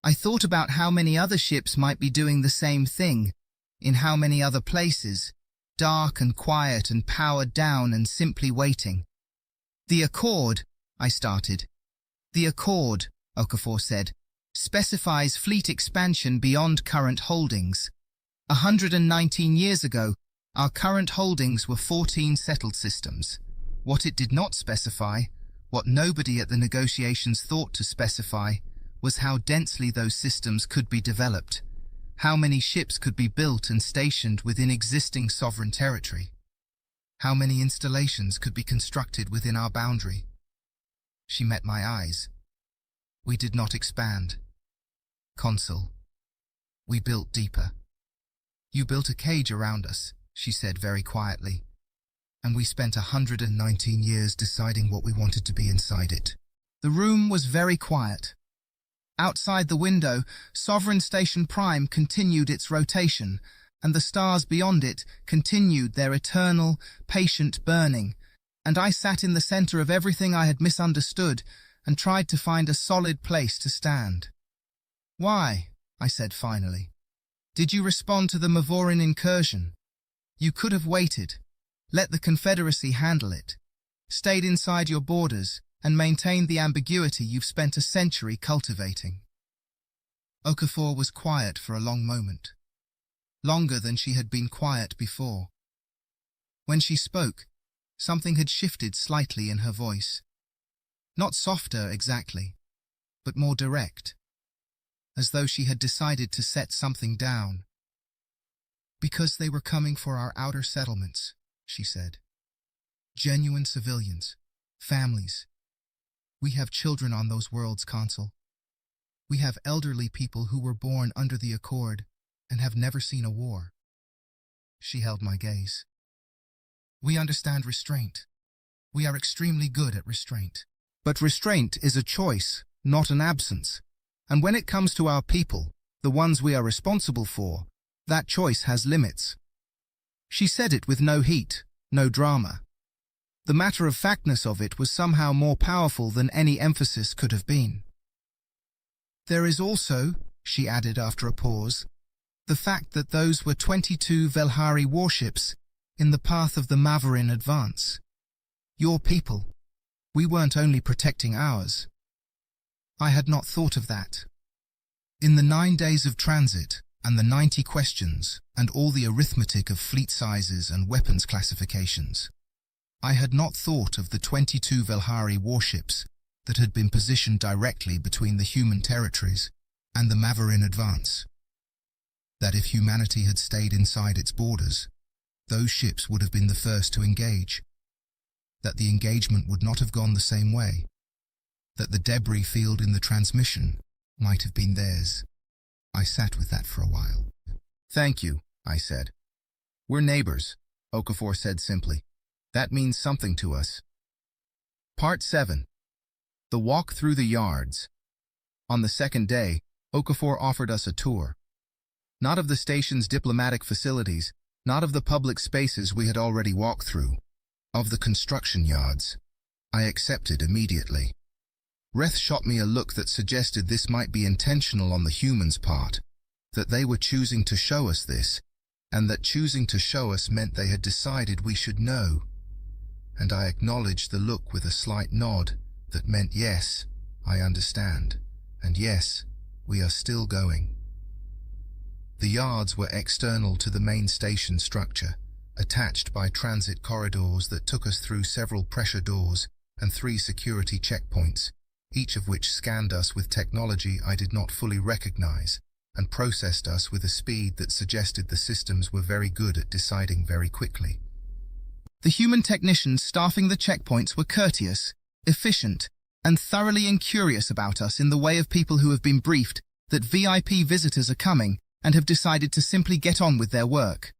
I thought about how many other ships might be doing the same thing, in how many other places, dark and quiet and powered down and simply waiting. "The Accord," I started. "The Accord," Okafor said, "specifies fleet expansion beyond current holdings. 119 years ago, our current holdings were 14 settled systems. What it did not specify, what nobody at the negotiations thought to specify, was how densely those systems could be developed, how many ships could be built and stationed within existing sovereign territory, how many installations could be constructed within our boundary." She met my eyes. "We did not expand, Consul. We built deeper. You built a cage around us," she said very quietly, "and we spent 119 years deciding what we wanted to be inside it." The room was very quiet. Outside the window, Sovereign Station Prime continued its rotation, and the stars beyond it continued their eternal, patient burning, and I sat in the center of everything I had misunderstood and tried to find a solid place to stand. "Why?" I said finally. "Did you respond to the Mavorin incursion? You could have waited, let the Confederacy handle it, stayed inside your borders, and maintained the ambiguity you've spent a century cultivating." Okafor was quiet for a long moment, longer than she had been quiet before. When she spoke, something had shifted slightly in her voice. Not softer exactly, but more direct, as though she had decided to set something down. "Because they were coming for our outer settlements," she said. "Genuine civilians, families. We have children on those worlds, Consul. We have elderly people who were born under the Accord and have never seen a war." She held my gaze. We understand restraint. We are extremely good at restraint. But restraint is a choice, not an absence. And when it comes to our people, the ones we are responsible for, that choice has limits. She said it with no heat, no drama. The matter-of-factness of it was somehow more powerful than any emphasis could have been. There is also, she added after a pause, the fact that those were 22 Velhari warships in the path of the Maverin advance. Your people. We weren't only protecting ours. I had not thought of that. In the 9 days of transit, and the 90 questions, and all the arithmetic of fleet sizes and weapons classifications, I had not thought of the 22 Velhari warships that had been positioned directly between the human territories and the Maverin advance. That if humanity had stayed inside its borders, those ships would have been the first to engage. That the engagement would not have gone the same way. That the debris field in the transmission might have been theirs. I sat with that for a while. Thank you, I said. We're neighbors, Okafor said simply. That means something to us. Part 7. The walk through the yards. On the second day, Okafor offered us a tour. Not of the station's diplomatic facilities, not of the public spaces we had already walked through, of the construction yards. I accepted immediately. Reth shot me a look that suggested this might be intentional on the humans' part, that they were choosing to show us this, and that choosing to show us meant they had decided we should know. And I acknowledged the look with a slight nod that meant yes, I understand, and yes, we are still going. The yards were external to the main station structure, attached by transit corridors that took us through several pressure doors and 3 security checkpoints, each of which scanned us with technology I did not fully recognize and processed us with a speed that suggested the systems were very good at deciding very quickly. The human technicians staffing the checkpoints were courteous, efficient, and thoroughly incurious about us in the way of people who have been briefed that VIP visitors are coming and have decided to simply get on with their work.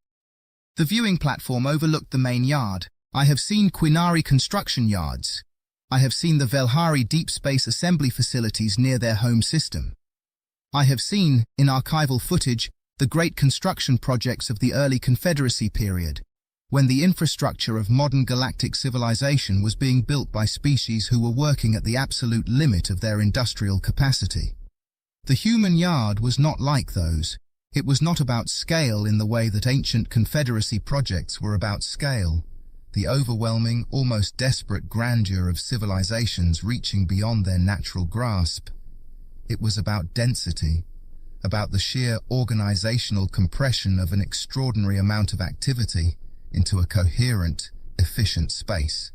The viewing platform overlooked the main yard. I have seen Quinari construction yards. I have seen the Velhari deep space assembly facilities near their home system. I have seen, in archival footage, the great construction projects of the early Confederacy period, when the infrastructure of modern galactic civilization was being built by species who were working at the absolute limit of their industrial capacity. The human yard was not like those. It was not about scale in the way that ancient Confederacy projects were about scale, the overwhelming, almost desperate grandeur of civilizations reaching beyond their natural grasp. It was about density, about the sheer organizational compression of an extraordinary amount of activity into a coherent, efficient space.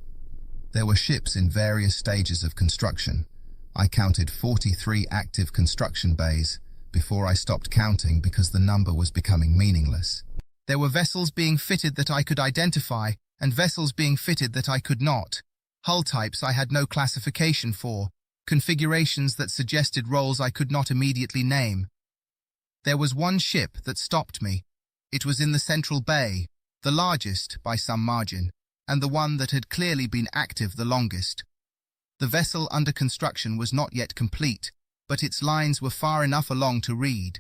There were ships in various stages of construction. I counted 43 active construction bays before I stopped counting because the number was becoming meaningless. There were vessels being fitted that I could identify and vessels being fitted that I could not. Hull types I had no classification for, configurations that suggested roles I could not immediately name. There was one ship that stopped me. It was in the central bay, the largest by some margin, and the one that had clearly been active the longest. The vessel under construction was not yet complete, but its lines were far enough along to read.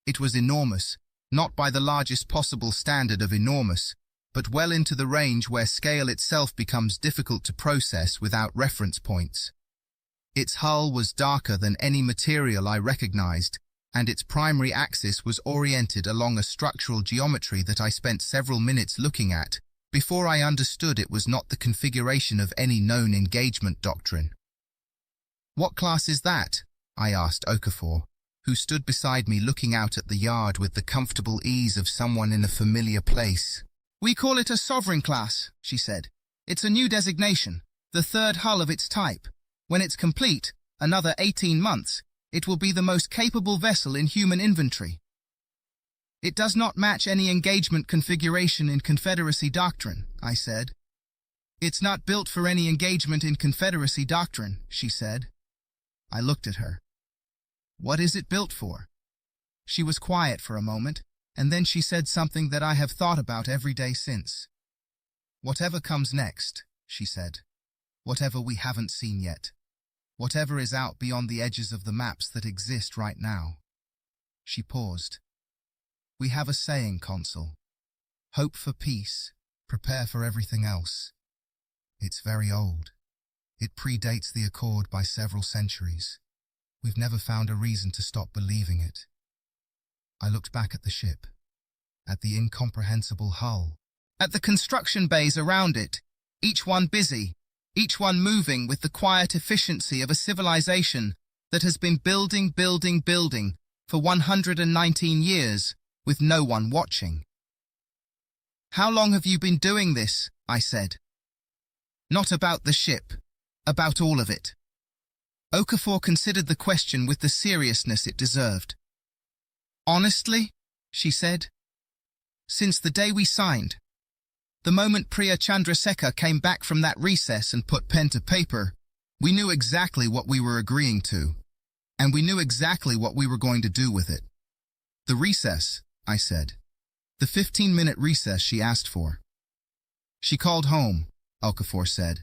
It was enormous, not by the largest possible standard of enormous, but well into the range where scale itself becomes difficult to process without reference points. Its hull was darker than any material I recognized, and its primary axis was oriented along a structural geometry that I spent several minutes looking at before I understood it was not the configuration of any known engagement doctrine. "What class is that?" I asked Okafor, who stood beside me looking out at the yard with the comfortable ease of someone in a familiar place. "We call it a sovereign class," she said. "It's a new designation, the third hull of its type. When it's complete, another 18 months, it will be the most capable vessel in human inventory. It does not match any engagement configuration in Confederacy doctrine," I said. "It's not built for any engagement in Confederacy doctrine," she said. I looked at her. "What is it built for?" She was quiet for a moment, and then she said something that I have thought about every day since. Whatever comes next, she said. Whatever we haven't seen yet. Whatever is out beyond the edges of the maps that exist right now. She paused. We have a saying, Consul. Hope for peace, prepare for everything else. It's very old. It predates the Accord by several centuries. We've never found a reason to stop believing it. I looked back at the ship, at the incomprehensible hull, at the construction bays around it, each one busy, each one moving with the quiet efficiency of a civilization that has been building for 119 years with no one watching. How long have you been doing this? I said. Not about the ship, about all of it. Okafor considered the question with the seriousness it deserved. Honestly, she said, since the day we signed, the moment Priya Chandrasekhar came back from that recess and put pen to paper, we knew exactly what we were agreeing to, and we knew exactly what we were going to do with it. The recess, I said. The 15-minute recess she asked for. She called home, Okafor said.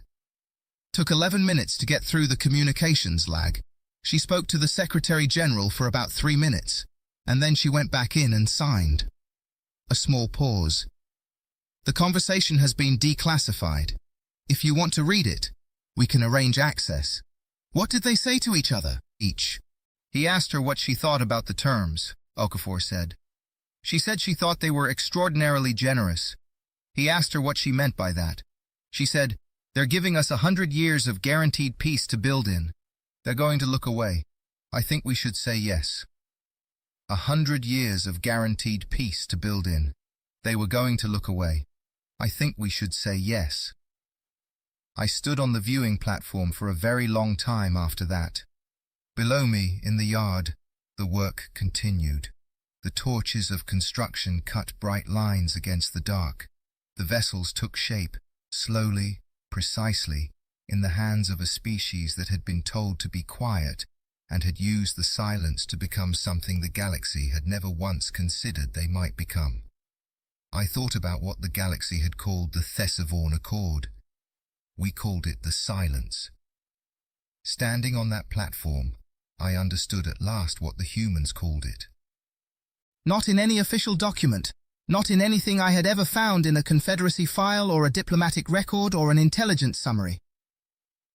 Took 11 minutes to get through the communications lag. She spoke to the Secretary General for about 3 minutes, and then she went back in and signed. A small pause. The conversation has been declassified. If you want to read it, we can arrange access. What did they say to each other, each? He asked her what she thought about the terms, Okafor said. She said she thought they were extraordinarily generous. He asked her what she meant by that. She said, they're giving us 100 years of guaranteed peace to build in. They're going to look away. I think we should say yes. 100 years of guaranteed peace to build in. They were going to look away. I think we should say yes. I stood on the viewing platform for a very long time after that. Below me, in the yard, the work continued. The torches of construction cut bright lines against the dark. The vessels took shape, slowly, precisely, in the hands of a species that had been told to be quiet and had used the silence to become something the galaxy had never once considered they might become. I thought about what the galaxy had called the Thessavorn Accord. We called it the silence. Standing on that platform, I understood at last what the humans called it. Not in any official document, not in anything I had ever found in a Confederacy file or a diplomatic record or an intelligence summary.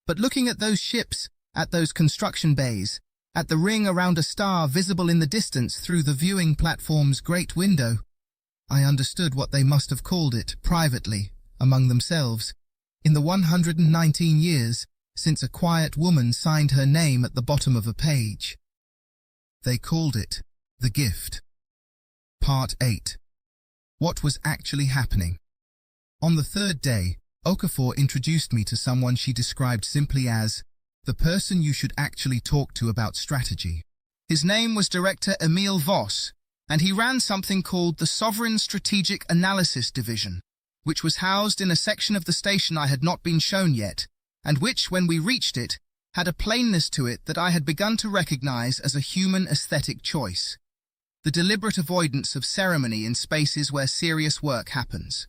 But looking at those ships, at those construction bays, at the ring around a star visible in the distance through the viewing platform's great window, I understood what they must have called it privately, among themselves, in the 119 years since a quiet woman signed her name at the bottom of a page. They called it the gift. Part 8. What was actually happening? On the third day, Okafor introduced me to someone she described simply as the person you should actually talk to about strategy. His name was Director Emil Voss, and he ran something called the Sovereign Strategic Analysis Division, which was housed in a section of the station I had not been shown yet, and which, when we reached it, had a plainness to it that I had begun to recognize as a human aesthetic choice. The deliberate avoidance of ceremony in spaces where serious work happens.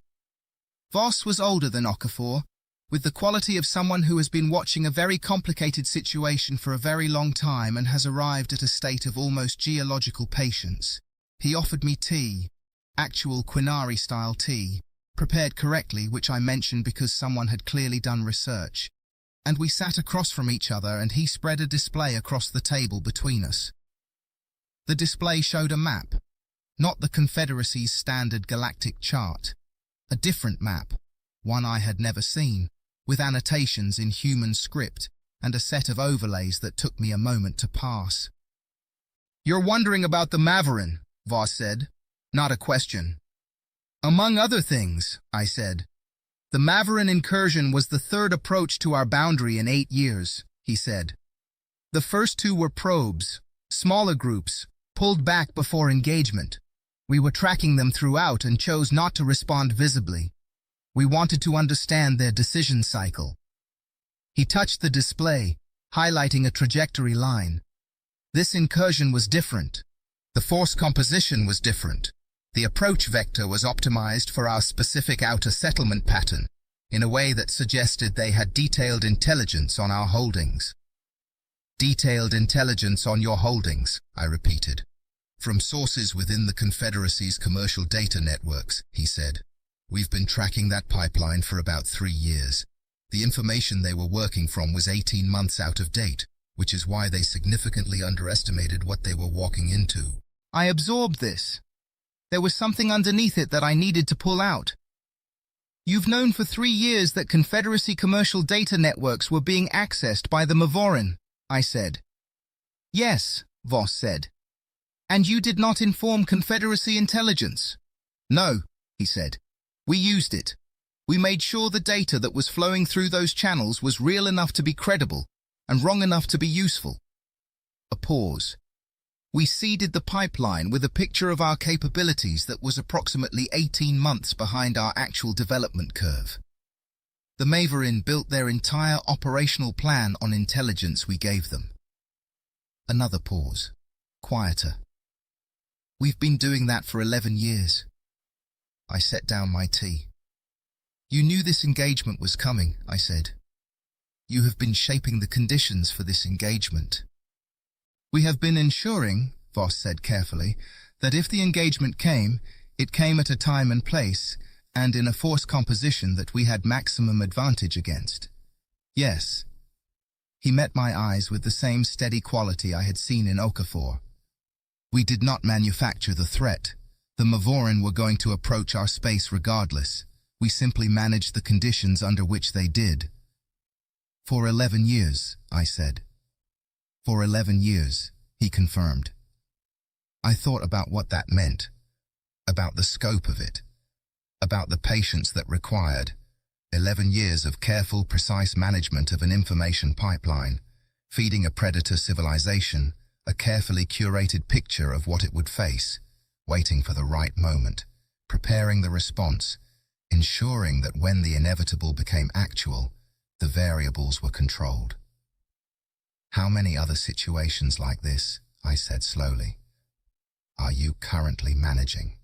Voss was older than Okafor, with the quality of someone who has been watching a very complicated situation for a very long time and has arrived at a state of almost geological patience. He offered me tea, actual Quinari-style tea, prepared correctly, which I mentioned because someone had clearly done research. And we sat across from each other and he spread a display across the table between us. The display showed a map, not the Confederacy's standard galactic chart, a different map, one I had never seen, with annotations in human script and a set of overlays that took me a moment to pass. You're wondering about the Maverin, Voss said. Not a question. Among other things, I said. The Maverin incursion was the third approach to our boundary in 8 years, he said. The first 2 were probes, smaller groups, pulled back before engagement. We were tracking them throughout and chose not to respond visibly. We wanted to understand their decision cycle. He touched the display, highlighting a trajectory line. This incursion was different. The force composition was different. The approach vector was optimized for our specific outer settlement pattern. in a way that suggested they had detailed intelligence on our holdings. Detailed intelligence on your holdings, I repeated. From sources within the Confederacy's commercial data networks, he said. We've been tracking that pipeline for about 3 years. The information they were working from was 18 months out of date, which is why they significantly underestimated what they were walking into. I absorbed this. There was something underneath it that I needed to pull out. You've known for 3 years that Confederacy commercial data networks were being accessed by the Mavorin, I said. Yes, Voss said. And you did not inform Confederacy intelligence? No, he said. We used it. We made sure the data that was flowing through those channels was real enough to be credible and wrong enough to be useful. A pause. We seeded the pipeline with a picture of our capabilities that was approximately 18 months behind our actual development curve. The Mavorin built their entire operational plan on intelligence we gave them. Another pause. Quieter. We've been doing that for 11 years. I set down my tea. You knew this engagement was coming, I said. You have been shaping the conditions for this engagement. We have been ensuring, Voss said carefully, that if the engagement came, it came at a time and place, and in a force composition that we had maximum advantage against. Yes. He met my eyes with the same steady quality I had seen in Okafor. We did not manufacture the threat. The Mavorin were going to approach our space regardless. We simply managed the conditions under which they did. For 11 years, I said. For 11 years, he confirmed. I thought about what that meant, about the scope of it, about the patience that required. 11 years of careful, precise management of an information pipeline, feeding a predator civilization, a carefully curated picture of what it would face, waiting for the right moment, preparing the response, ensuring that when the inevitable became actual, the variables were controlled. How many other situations like this, I said slowly, are you currently managing?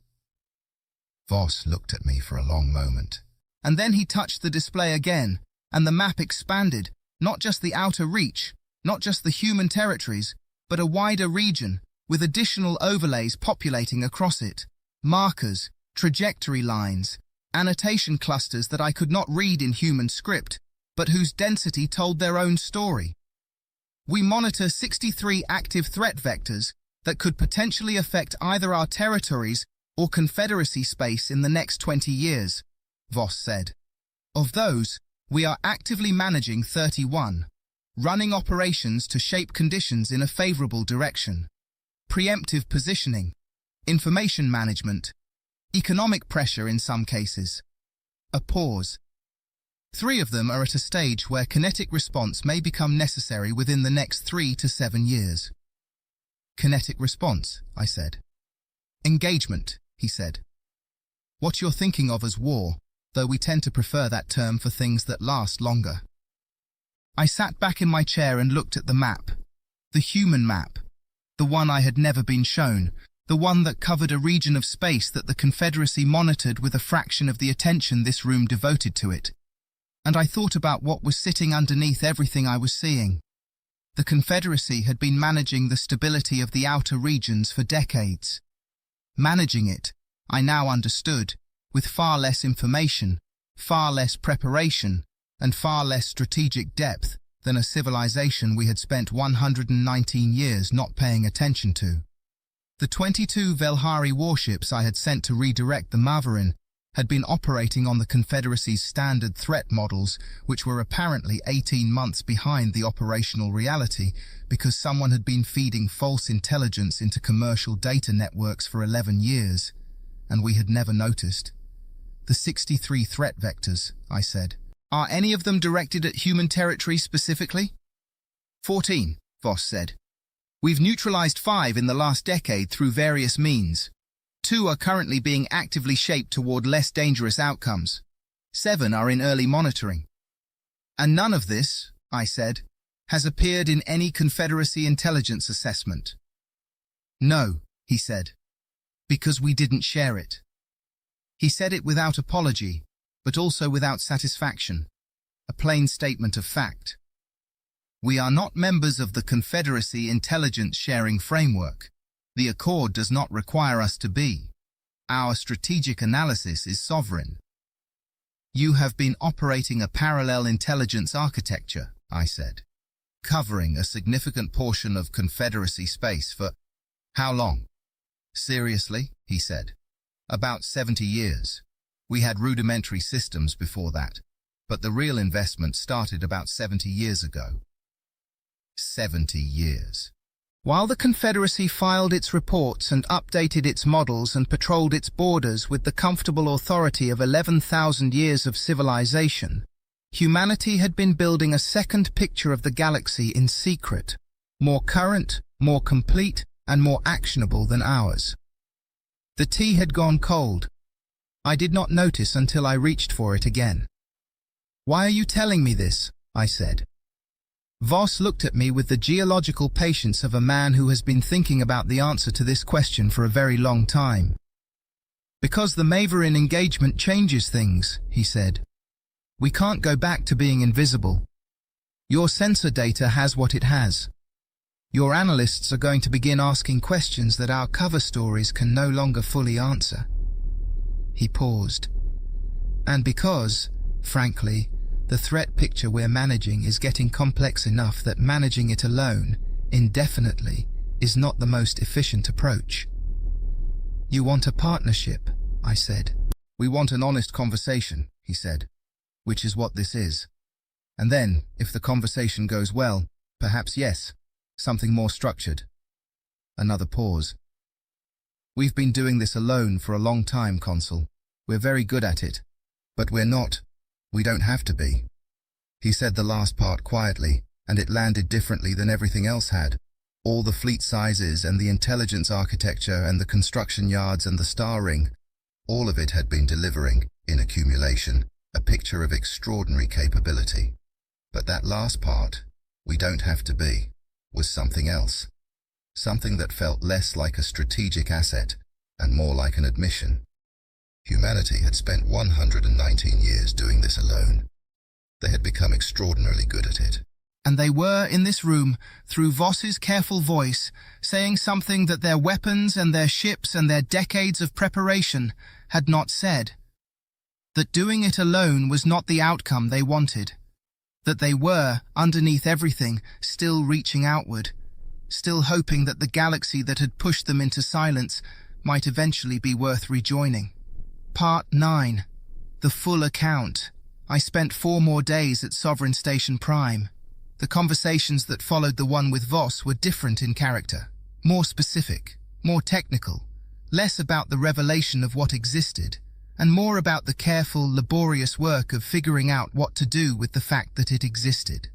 Voss looked at me for a long moment. And then he touched the display again, and the map expanded, not just the outer reach, not just the human territories, but a wider region, with additional overlays populating across it, markers, trajectory lines, annotation clusters that I could not read in human script, but whose density told their own story. We monitor 63 active threat vectors that could potentially affect either our territories or Confederacy space in the next 20 years, Voss said. Of those, we are actively managing 31, running operations to shape conditions in a favorable direction, preemptive positioning, information management, economic pressure in some cases. A pause. 3 of them are at a stage where kinetic response may become necessary within the next 3 to 7 years. Kinetic response, I said. Engagement, he said. What you're thinking of as war, though we tend to prefer that term for things that last longer. I sat back in my chair and looked at the map. The human map. The one I had never been shown. The one that covered a region of space that the Confederacy monitored with a fraction of the attention this room devoted to it. And I thought about what was sitting underneath everything I was seeing. The Confederacy had been managing the stability of the outer regions for decades. Managing it, I now understood, with far less information, far less preparation, and far less strategic depth than a civilization we had spent 119 years not paying attention to. The 22 Velhari warships I had sent to redirect the Mavorin had been operating on the Confederacy's standard threat models, which were apparently 18 months behind the operational reality because someone had been feeding false intelligence into commercial data networks for 11 years, and we had never noticed. The 63 threat vectors, I said. Are any of them directed at human territory specifically? 14, Voss said. We've neutralized 5 in the last decade through various means. 2 are currently being actively shaped toward less dangerous outcomes. 7 are in early monitoring. And none of this, I said, has appeared in any Confederacy intelligence assessment. No, he said, because we didn't share it. He said it without apology, but also without satisfaction. A plain statement of fact. We are not members of the Confederacy Intelligence Sharing Framework. The Accord does not require us to be. Our strategic analysis is sovereign. You have been operating a parallel intelligence architecture, I said, covering a significant portion of Confederacy space for how long? Seriously, he said. About 70 years. We had rudimentary systems before that, but the real investment started about 70 years ago. 70 years. While the Confederacy filed its reports and updated its models and patrolled its borders with the comfortable authority of 11,000 years of civilization, humanity had been building a second picture of the galaxy in secret, more current, more complete, and more actionable than ours. The tea had gone cold. I did not notice until I reached for it again. "Why are you telling me this?" I said. Voss looked at me with the geological patience of a man who has been thinking about the answer to this question for a very long time. "Because the Maverin engagement changes things," he said. "We can't go back to being invisible. Your sensor data has what it has. Your analysts are going to begin asking questions that our cover stories can no longer fully answer." He paused. "And because, frankly, the threat picture we're managing is getting complex enough that managing it alone, indefinitely, is not the most efficient approach." "You want a partnership," I said. "We want an honest conversation," he said, "which is what this is. And then, if the conversation goes well, perhaps yes, something more structured." Another pause. "We've been doing this alone for a long time, Consul. We're very good at it. But we're not. We don't have to be." He said the last part quietly, and it landed differently than everything else had. All the fleet sizes and the intelligence architecture and the construction yards and the star ring, all of it had been delivering, in accumulation, a picture of extraordinary capability. But that last part, "we don't have to be," was something else. Something that felt less like a strategic asset and more like an admission. Humanity had spent 119 years doing this alone. They had become extraordinarily good at it. And they were in this room, through Voss's careful voice, saying something that their weapons and their ships and their decades of preparation had not said. That doing it alone was not the outcome they wanted. That they were, underneath everything, still reaching outward, still hoping that the galaxy that had pushed them into silence might eventually be worth rejoining. Part 9. The full account. I spent 4 more days at Sovereign Station Prime. The conversations that followed the one with Voss were different in character, more specific, more technical, less about the revelation of what existed, and more about the careful, laborious work of figuring out what to do with the fact that it existed.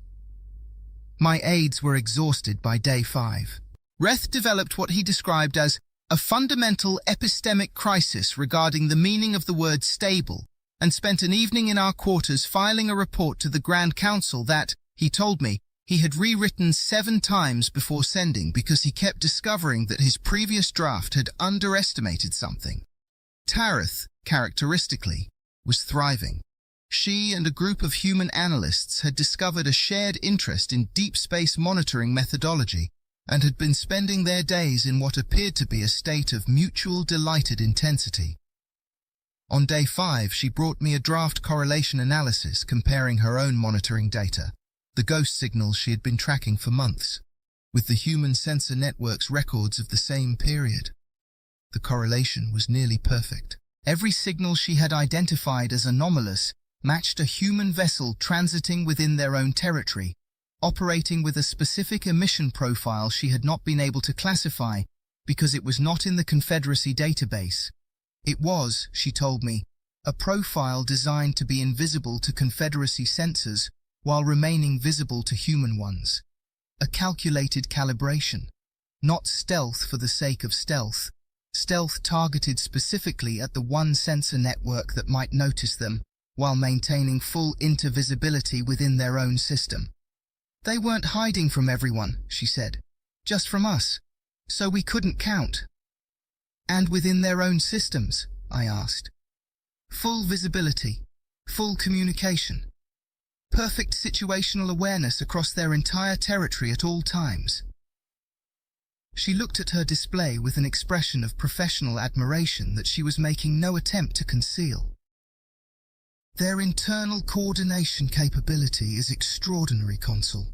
My aides were exhausted by day 5. Reth developed what he described as a fundamental epistemic crisis regarding the meaning of the word stable, and spent an evening in our quarters filing a report to the Grand Council that, he told me, he had rewritten 7 times before sending because he kept discovering that his previous draft had underestimated something. Tareth, characteristically, was thriving. She and a group of human analysts had discovered a shared interest in deep space monitoring methodology and had been spending their days in what appeared to be a state of mutual delighted intensity. On day 5, she brought me a draft correlation analysis comparing her own monitoring data, the ghost signals she had been tracking for months, with the human sensor network's records of the same period. The correlation was nearly perfect. Every signal she had identified as anomalous matched a human vessel transiting within their own territory, operating with a specific emission profile she had not been able to classify because it was not in the Confederacy database. It was, she told me, a profile designed to be invisible to Confederacy sensors while remaining visible to human ones. A calculated calibration. Not stealth for the sake of stealth. Stealth targeted specifically at the one sensor network that might notice them, while maintaining full intervisibility within their own system. They weren't hiding from everyone, she said, just from us, so we couldn't count. And within their own systems, I asked. Full visibility. full communication, perfect situational awareness across their entire territory at all times. She looked at her display with an expression of professional admiration that she was making no attempt to conceal. Their internal coordination capability is extraordinary, Consul.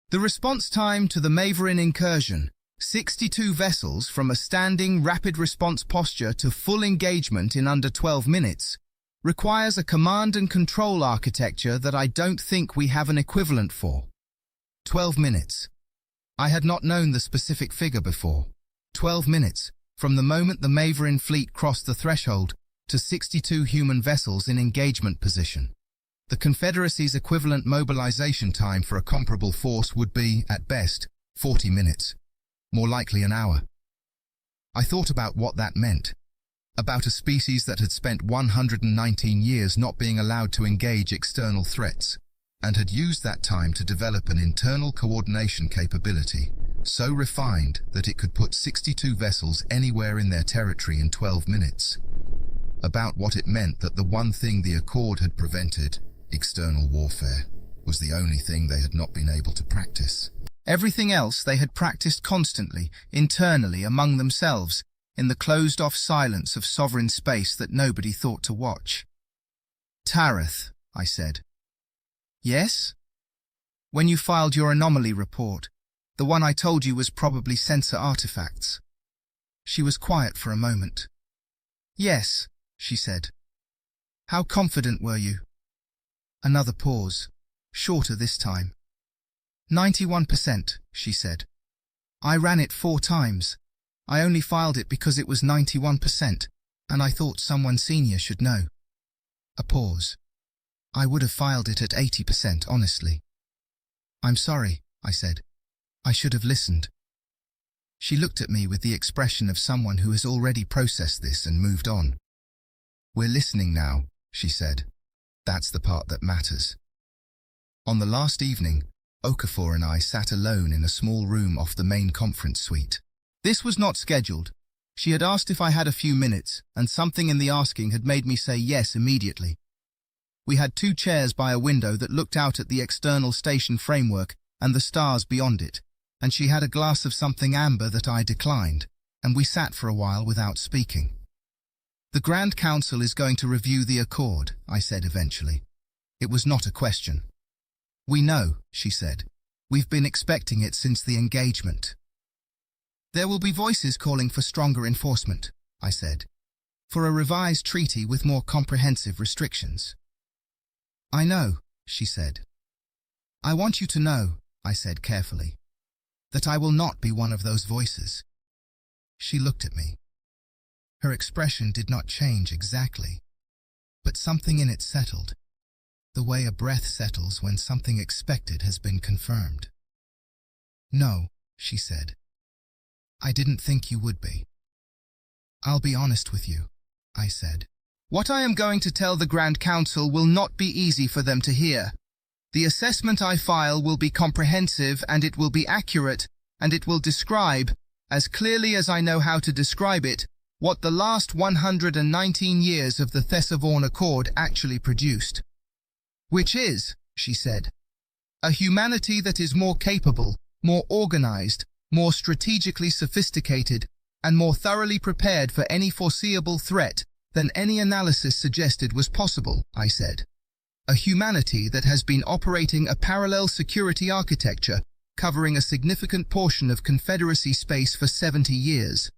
The response time to the Maverin incursion, 62 vessels from a standing rapid response posture to full engagement in under 12 minutes, requires a command and control architecture that I don't think we have an equivalent for. 12 minutes. I had not known the specific figure before. 12 minutes, from the moment the Maverin fleet crossed the threshold to 62 human vessels in engagement position. The Confederacy's equivalent mobilization time for a comparable force would be, at best, 40 minutes, more likely an hour. I thought about what that meant, about a species that had spent 119 years not being allowed to engage external threats, and had used that time to develop an internal coordination capability so refined that it could put 62 vessels anywhere in their territory in 12 minutes. About what it meant that the one thing the Accord had prevented, external warfare, was the only thing they had not been able to practice. Everything else they had practiced constantly, internally, among themselves, in the closed-off silence of sovereign space that nobody thought to watch. "Tareth," I said. "Yes?" "When you filed your anomaly report, the one I told you was probably sensor artifacts." She was quiet for a moment. "Yes," she said. "How confident were you?" Another pause, shorter this time. 91%, she said. "I ran it 4 times. I only filed it because it was 91%, and I thought someone senior should know." A pause. "I would have filed it at 80%, honestly." "I'm sorry," I said. "I should have listened." She looked at me with the expression of someone who has already processed this and moved on. "We're listening now," she said. "That's the part that matters." On the last evening, Okafor and I sat alone in a small room off the main conference suite. This was not scheduled. She had asked if I had a few minutes, and something in the asking had made me say yes immediately. We had 2 chairs by a window that looked out at the external station framework and the stars beyond it, and she had a glass of something amber that I declined, and we sat for a while without speaking. "The Grand Council is going to review the Accord," I said eventually. It was not a question. "We know," she said. "We've been expecting it since the engagement." "There will be voices calling for stronger enforcement," I said, "for a revised treaty with more comprehensive restrictions." "I know," she said. "I want you to know," I said carefully, "that I will not be one of those voices." She looked at me. Her expression did not change exactly, but something in it settled, the way a breath settles when something expected has been confirmed. "No," she said. "I didn't think you would be." "I'll be honest with you," I said. "What I am going to tell the Grand Council will not be easy for them to hear. The assessment I file will be comprehensive, and it will be accurate, and it will describe, as clearly as I know how to describe it, what the last 119 years of the Thesavorn Accord actually produced. Which is," she said, "a humanity that is more capable, more organized, more strategically sophisticated, and more thoroughly prepared for any foreseeable threat than any analysis suggested was possible," I said. "A humanity that has been operating a parallel security architecture covering a significant portion of Confederacy space for 70 years.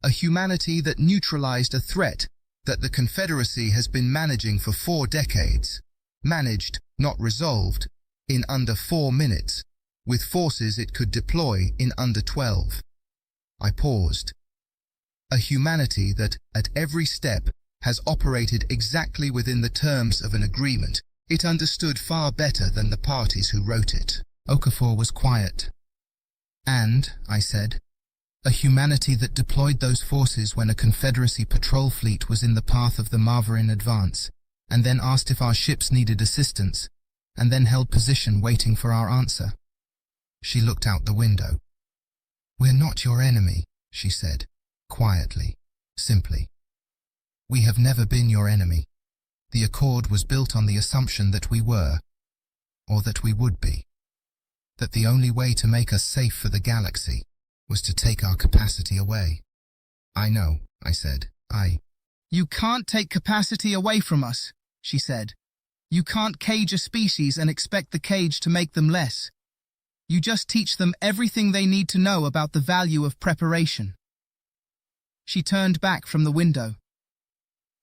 A humanity that neutralized a threat that the Confederacy has been managing for 4 decades. Managed, not resolved, in under 4 minutes, with forces it could deploy in under 12. I paused. A humanity that, at every step, has operated exactly within the terms of an agreement it understood far better than the parties who wrote it. Okafor was quiet. "And," I said, "a humanity that deployed those forces when a Confederacy patrol fleet was in the path of the Maverin advance, and then asked if our ships needed assistance, and then held position waiting for our answer." She looked out the window. "We're not your enemy," she said, quietly, simply. "We have never been your enemy. The accord was built on the assumption that we were, or that we would be. That the only way to make us safe for the galaxy was to take our capacity away. I know, I said. You can't take capacity away from us, she said. You can't cage a species and expect the cage to make them less. You just teach them everything they need to know about the value of preparation. She turned back from the window.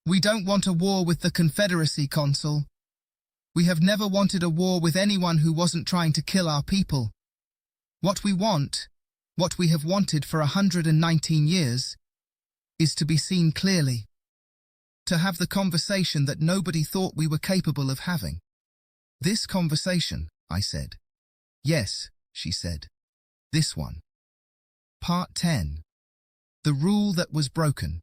We don't want a war with the Confederacy, Consul. We have never wanted a war with anyone who wasn't trying to kill our people. What we want, what we have wanted for 119 years, is to be seen clearly. To have the conversation that nobody thought we were capable of having. This conversation, I said. Yes, she said. This one. Part 10. The rule that was broken.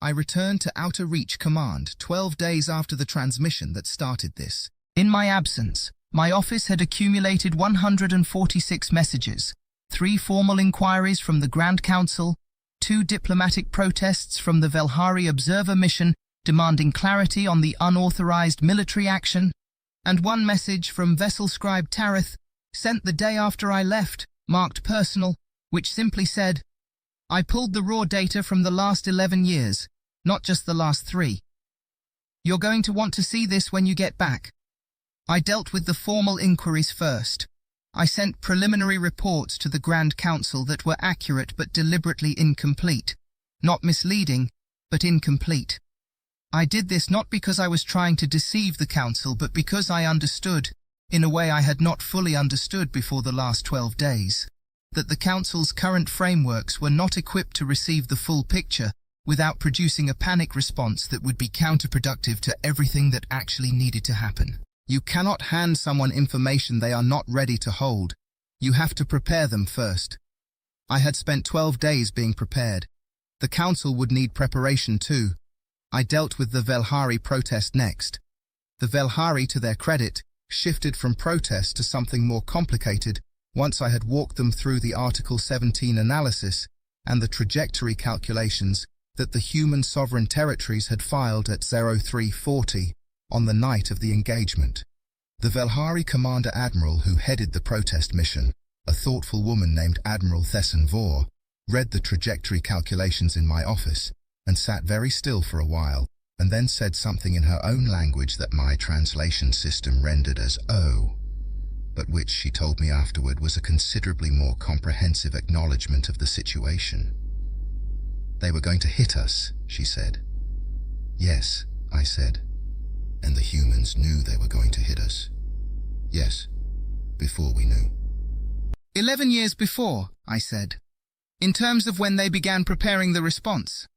I returned to Outer Reach Command 12 days after the transmission that started this. In my absence, my office had accumulated 146 messages, 3 formal inquiries from the Grand Council, 2 diplomatic protests from the Velhari Observer Mission demanding clarity on the unauthorized military action, and 1 message from Vessel Scribe Tareth, sent the day after I left, marked personal, which simply said, I pulled the raw data from the last 11 years, not just the last 3. You're going to want to see this when you get back. I dealt with the formal inquiries first. I sent preliminary reports to the Grand Council that were accurate but deliberately incomplete. Not misleading, but incomplete. I did this not because I was trying to deceive the Council, but because I understood, in a way I had not fully understood before the last 12 days, that the Council's current frameworks were not equipped to receive the full picture without producing a panic response that would be counterproductive to everything that actually needed to happen. You cannot hand someone information they are not ready to hold. You have to prepare them first. I had spent 12 days being prepared. The Council would need preparation too. I dealt with the Velhari protest next. The Velhari, to their credit, shifted from protest to something more complicated once I had walked them through the Article 17 analysis and the trajectory calculations that the human sovereign territories had filed at 0340 on the night of the engagement. The Velhari Commander Admiral who headed the protest mission, a thoughtful woman named Admiral Thesson Vor, read the trajectory calculations in my office and sat very still for a while, and then said something in her own language that my translation system rendered as "oh," but which, she told me afterward, was a considerably more comprehensive acknowledgement of the situation. They were going to hit us, she said. Yes, I said. And the humans knew they were going to hit us. Yes, before we knew. 11 years before, I said, in terms of when they began preparing the response.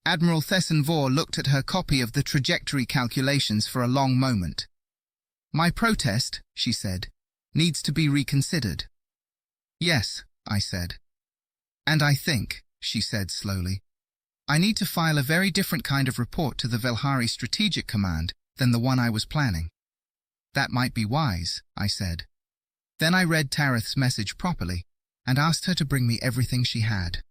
Admiral Thesson Vor looked at her copy of the trajectory calculations for a long moment. My protest, she said, needs to be reconsidered. Yes, I said. And I think, she said slowly, I need to file a very different kind of report to the Velhari Strategic Command than the one I was planning. That might be wise, I said. Then I read Tareth's message properly and asked her to bring me everything she had.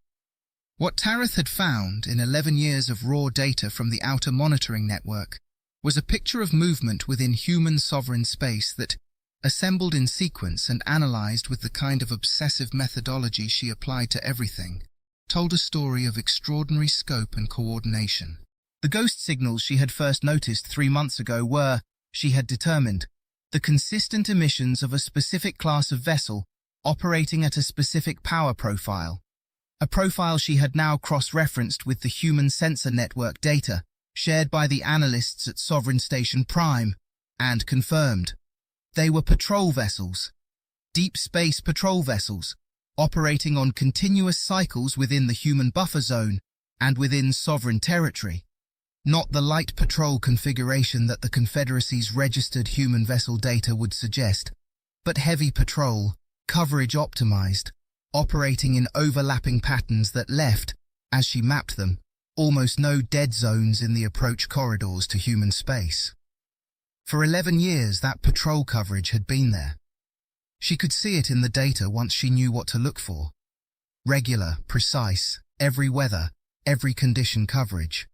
What Tareth had found in 11 years of raw data from the outer monitoring network was a picture of movement within human sovereign space that, assembled in sequence and analyzed with the kind of obsessive methodology she applied to everything, told a story of extraordinary scope and coordination. The ghost signals she had first noticed 3 months ago were, she had determined, the consistent emissions of a specific class of vessel operating at a specific power profile, a profile she had now cross-referenced with the human sensor network data shared by the analysts at Sovereign Station Prime, and confirmed. They were patrol vessels, deep space patrol vessels, operating on continuous cycles within the human buffer zone and within sovereign territory, not the light patrol configuration that the Confederacy's registered human vessel data would suggest, but heavy patrol, coverage optimized, operating in overlapping patterns that left, as she mapped them, almost no dead zones in the approach corridors to human space. For 11 years that patrol coverage had been there. She could see it in the data once she knew what to look for. Regular, precise, every weather, every condition coverage.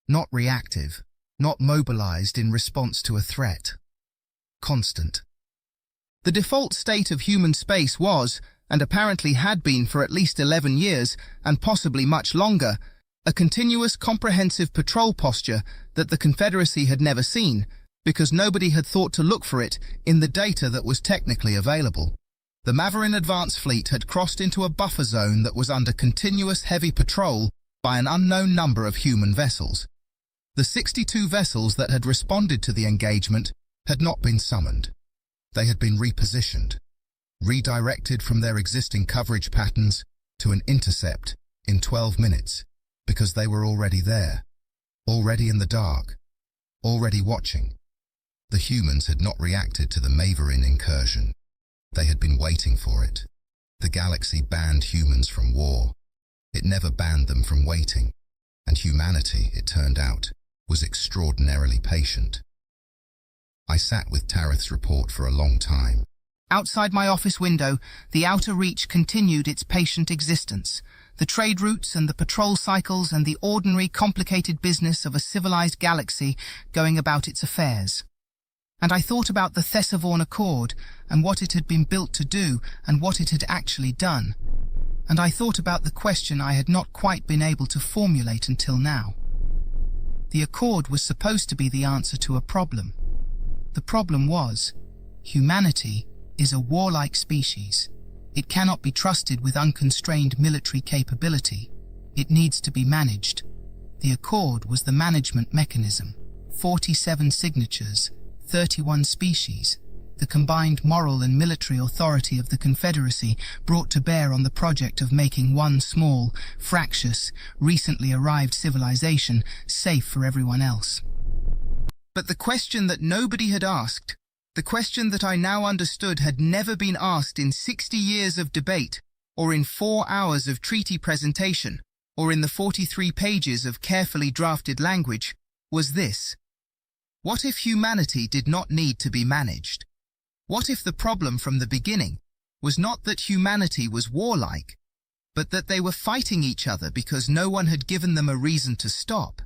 Not reactive, not mobilized in response to a threat. Constant. The default state of human space was, and apparently had been for at least 11 years, and possibly much longer, a continuous comprehensive patrol posture that the Confederacy had never seen, because nobody had thought to look for it in the data that was technically available. The Maverin Advance Fleet had crossed into a buffer zone that was under continuous heavy patrol by an unknown number of human vessels. The 62 vessels that had responded to the engagement had not been summoned. They had been repositioned, redirected from their existing coverage patterns to an intercept in 12 minutes, because they were already there, already in the dark, already watching. The humans had not reacted to the Maverin incursion. They had been waiting for it. The galaxy banned humans from war. It never banned them from waiting. And humanity, it turned out, was extraordinarily patient. I sat with Tarith's report for a long time. Outside my office window, the outer reach continued its patient existence. The trade routes and the patrol cycles and the ordinary, complicated business of a civilized galaxy going about its affairs. And I thought about the Thesavorn Accord and what it had been built to do and what it had actually done. And I thought about the question I had not quite been able to formulate until now. The Accord was supposed to be the answer to a problem. The problem was, humanity is a warlike species. It cannot be trusted with unconstrained military capability. It needs to be managed. The Accord was the management mechanism. 47 signatures, 31 species, the combined moral and military authority of the Confederacy brought to bear on the project of making one small, fractious, recently arrived civilization safe for everyone else. But the question that nobody had asked, the question that I now understood had never been asked in 60 years of debate, or in 4 hours of treaty presentation, or in the 43 pages of carefully drafted language, was this. What if humanity did not need to be managed? What if the problem from the beginning was not that humanity was warlike, but that they were fighting each other because no one had given them a reason to stop?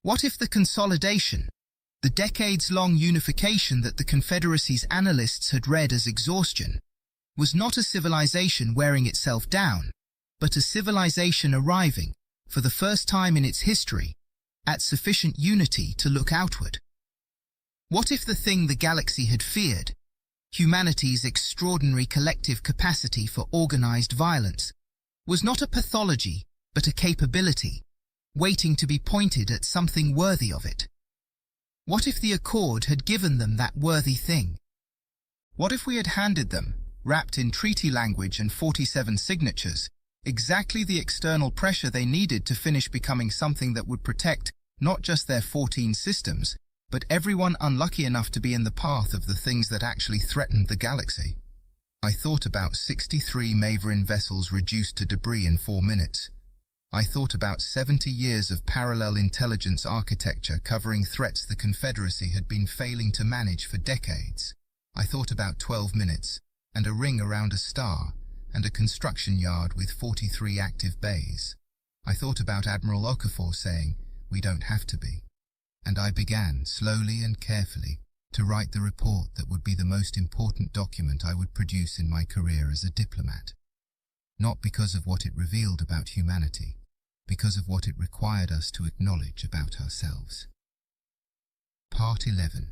What if the consolidation, the decades-long unification that the Confederacy's analysts had read as exhaustion, was not a civilization wearing itself down, but a civilization arriving, for the first time in its history, at sufficient unity to look outward? What if the thing the galaxy had feared, humanity's extraordinary collective capacity for organized violence, was not a pathology, but a capability, waiting to be pointed at something worthy of it? What if the Accord had given them that worthy thing? What if we had handed them, wrapped in treaty language and 47 signatures, exactly the external pressure they needed to finish becoming something that would protect not just their 14 systems, but everyone unlucky enough to be in the path of the things that actually threatened the galaxy? I thought about 63 Maverin vessels reduced to debris in 4 minutes. I thought about 70 years of parallel intelligence architecture covering threats the Confederacy had been failing to manage for decades. I thought about 12 minutes, and a ring around a star, and a construction yard with 43 active bays. I thought about Admiral Okafor saying, "We don't have to be." And I began, slowly and carefully, to write the report that would be the most important document I would produce in my career as a diplomat. Not because of what it revealed about humanity, because of what it required us to acknowledge about ourselves. Part 11.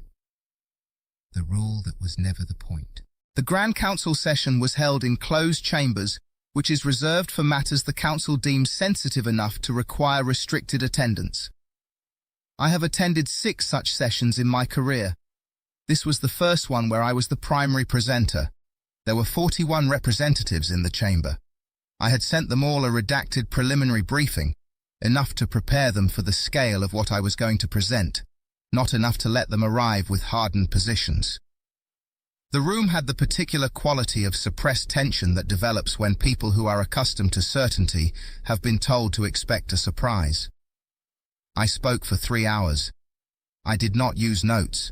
The rule that was never the point. The Grand Council session was held in closed chambers, which is reserved for matters the Council deems sensitive enough to require restricted attendance. I have attended 6 such sessions in my career. This was the first one where I was the primary presenter. There were 41 representatives in the chamber. I had sent them all a redacted preliminary briefing, enough to prepare them for the scale of what I was going to present, not enough to let them arrive with hardened positions. The room had the particular quality of suppressed tension that develops when people who are accustomed to certainty have been told to expect a surprise. I spoke for 3 hours. I did not use notes.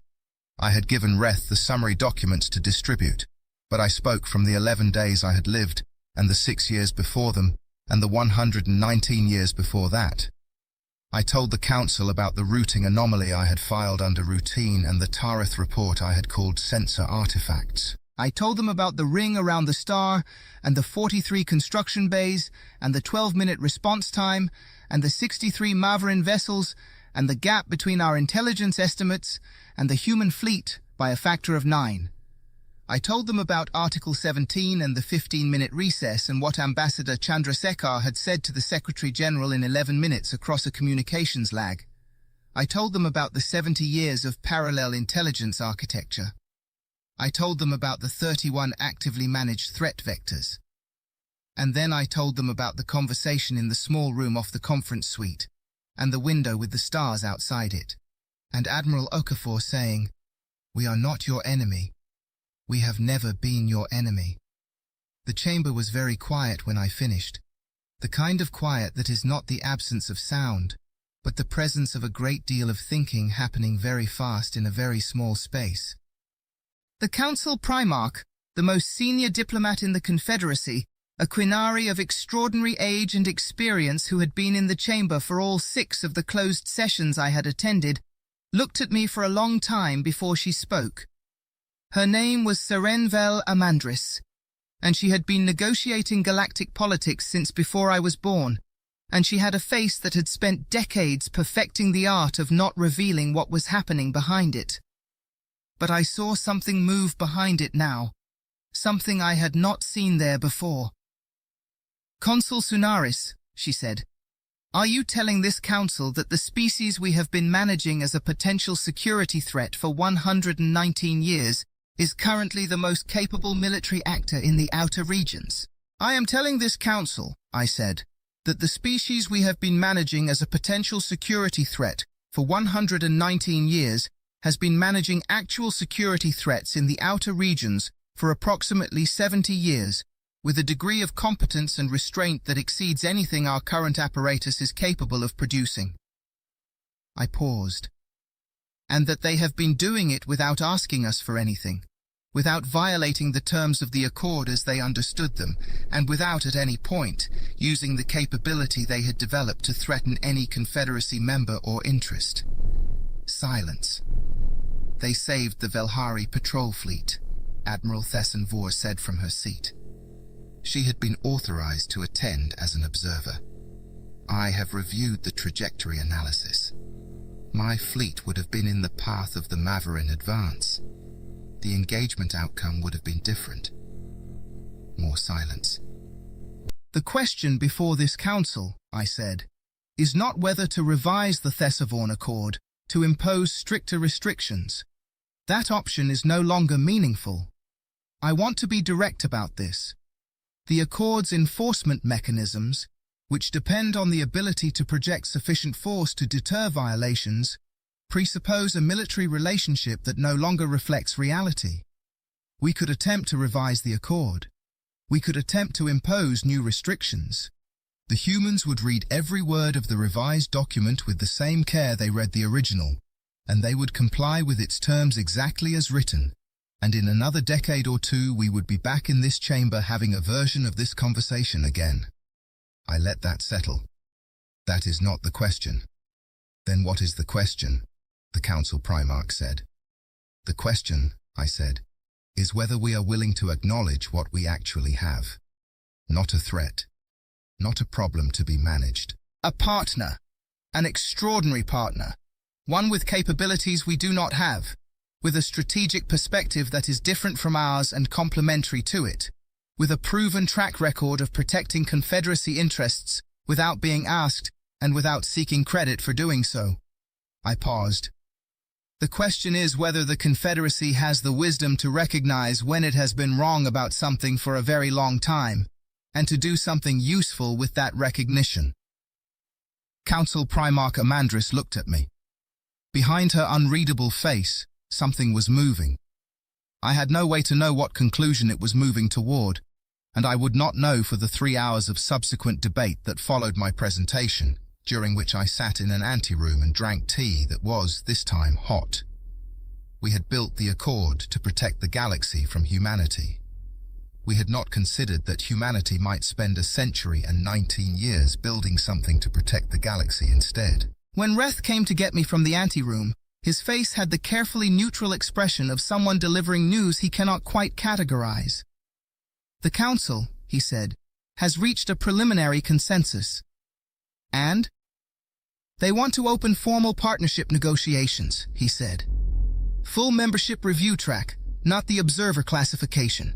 I had given Reth the summary documents to distribute, but I spoke from the 11 days I had lived, and the 6 years before them, and the 119 years before that. I told the council about the routing anomaly I had filed under routine and the Tarith report I had called sensor artifacts. I told them about the ring around the star, and the 43 construction bays, and the 12-minute response time, and the 63 Maverin vessels, and the gap between our intelligence estimates and the human fleet by a factor of 9. I told them about Article 17 and the 15-minute recess and what Ambassador Chandrasekhar had said to the Secretary-General in 11 minutes across a communications lag. I told them about the 70 years of parallel intelligence architecture. I told them about the 31 actively managed threat vectors. And then I told them about the conversation in the small room off the conference suite, and the window with the stars outside it, and Admiral Okafor saying, "We are not your enemy. We have never been your enemy." The chamber was very quiet when I finished, the kind of quiet that is not the absence of sound, but the presence of a great deal of thinking happening very fast in a very small space. The Council Primarch, the most senior diplomat in the Confederacy, a Quinari of extraordinary age and experience who had been in the chamber for all 6 of the closed sessions I had attended, looked at me for a long time before she spoke. Her name was Serenvel Amandris, and she had been negotiating galactic politics since before I was born, and she had a face that had spent decades perfecting the art of not revealing what was happening behind it. But I saw something move behind it now, something I had not seen there before. "Consul Sunaris," she said, "are you telling this council that the species we have been managing as a potential security threat for 119 years is currently the most capable military actor in the outer regions?" "I am telling this council," I said, "that the species we have been managing as a potential security threat for 119 years has been managing actual security threats in the outer regions for approximately 70 years, with a degree of competence and restraint that exceeds anything our current apparatus is capable of producing." I paused. "And that they have been doing it without asking us for anything, without violating the terms of the Accord as they understood them, and without at any point using the capability they had developed to threaten any Confederacy member or interest." Silence. "They saved the Velhari patrol fleet," Admiral Thesson Vor said from her seat. She had been authorized to attend as an observer. "I have reviewed the trajectory analysis. My fleet would have been in the path of the Maverin advance. The engagement outcome would have been different." More silence. "The question before this council," I said, "is not whether to revise the Thessavorn Accord, to impose stricter restrictions. That option is no longer meaningful. I want to be direct about this. The Accord's enforcement mechanisms, which depend on the ability to project sufficient force to deter violations, presuppose a military relationship that no longer reflects reality. We could attempt to revise the Accord. We could attempt to impose new restrictions. The humans would read every word of the revised document with the same care they read the original, and they would comply with its terms exactly as written. And in another decade or 2 we would be back in this chamber having a version of this conversation again." I let that settle. "That is not the question." "Then what is the question?" the Council Primarch said. "The question," I said, "is whether we are willing to acknowledge what we actually have. Not a threat. Not a problem to be managed. A partner. An extraordinary partner. One with capabilities we do not have, with a strategic perspective that is different from ours and complementary to it, with a proven track record of protecting Confederacy interests without being asked and without seeking credit for doing so." I paused. "The question is whether the Confederacy has the wisdom to recognize when it has been wrong about something for a very long time, and to do something useful with that recognition." Council Primarch Amandris looked at me. Behind her unreadable face, something was moving. I had no way to know what conclusion it was moving toward, and I would not know for the 3 hours of subsequent debate that followed my presentation, during which I sat in an anteroom and drank tea that was, this time, hot. We had built the Accord to protect the galaxy from humanity. We had not considered that humanity might spend a century and 19 years building something to protect the galaxy instead. When Reth came to get me from the anteroom, his face had the carefully neutral expression of someone delivering news he cannot quite categorize. "The Council," he said, "has reached a preliminary consensus. And? They want to open formal partnership negotiations," he said. "Full membership review track, not the observer classification.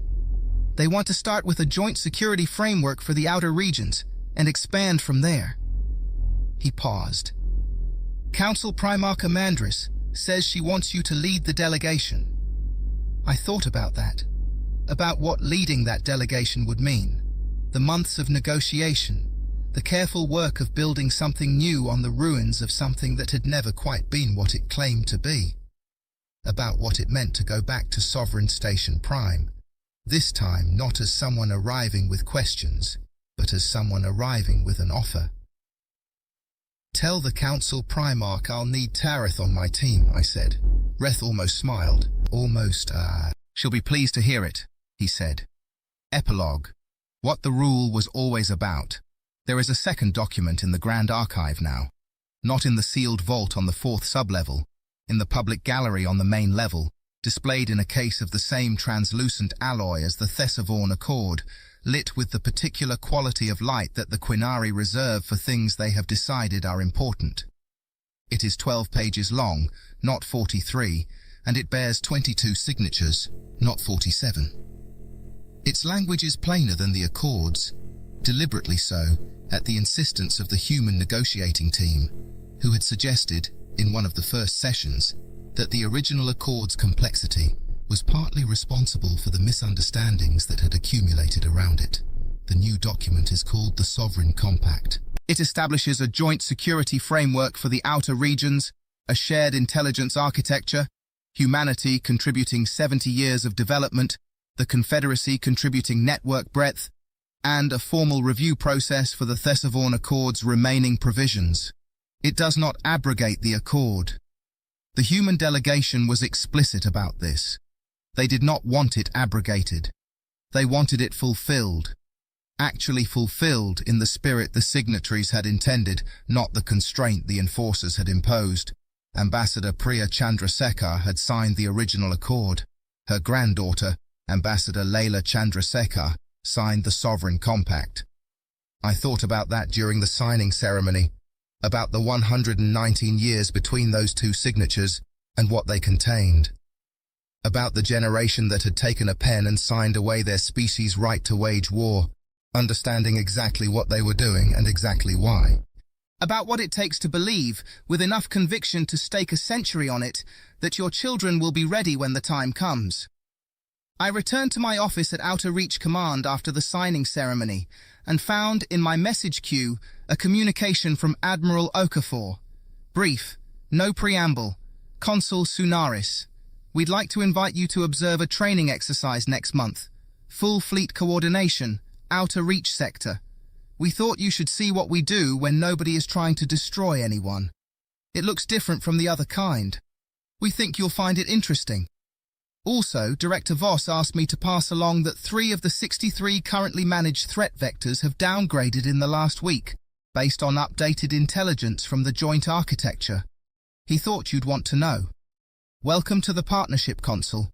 They want to start with a joint security framework for the outer regions and expand from there." He paused. "Council Primarch Amandris says she wants you to lead the delegation." I thought about that, about what leading that delegation would mean. The months of negotiation, the careful work of building something new on the ruins of something that had never quite been what it claimed to be. About what it meant to go back to Sovereign Station Prime, this time not as someone arriving with questions, but as someone arriving with an offer. "Tell the Council Primarch I'll need Tareth on my team," I said. Reth almost smiled. "She'll be pleased to hear it," he said. Epilogue. What the rule was always about. There is a second document in the Grand Archive now. Not in the sealed vault on the 4th sublevel, in the public gallery on the main level, displayed in a case of the same translucent alloy as the Thesavorn Accord, lit with the particular quality of light that the Quinari reserve for things they have decided are important. It is 12 pages long, not 43, and it bears 22 signatures, not 47. Its language is plainer than the Accords, deliberately so, at the insistence of the human negotiating team, who had suggested, in one of the first sessions, that the original Accord's complexity was partly responsible for the misunderstandings that had accumulated around it. The new document is called the Sovereign Compact. It establishes a joint security framework for the outer regions, a shared intelligence architecture, humanity contributing 70 years of development, the Confederacy contributing network breadth, and a formal review process for the Thesavorn Accord's remaining provisions. It does not abrogate the Accord. The human delegation was explicit about this. They did not want it abrogated. They wanted it fulfilled. Actually fulfilled in the spirit the signatories had intended, not the constraint the enforcers had imposed. Ambassador Priya Chandrasekhar had signed the original Accord. Her granddaughter, Ambassador Layla Chandrasekhar, signed the Sovereign Compact. I thought about that during the signing ceremony, about the 119 years between those two signatures and what they contained. About the generation that had taken a pen and signed away their species' right to wage war, understanding exactly what they were doing and exactly why. About what it takes to believe, with enough conviction to stake a century on it, that your children will be ready when the time comes. I returned to my office at Outer Reach Command after the signing ceremony and found in my message queue a communication from Admiral Okafor. Brief, no preamble. Consul Sunaris. We'd like to invite you to observe a training exercise next month. Full fleet coordination, Outer Reach sector. We thought you should see what we do when nobody is trying to destroy anyone. It looks different from the other kind. We think you'll find it interesting. Also, Director Voss asked me to pass along that 3 of the 63 currently managed threat vectors have downgraded in the last week, based on updated intelligence from the joint architecture. He thought you'd want to know. Welcome to the partnership, Consul.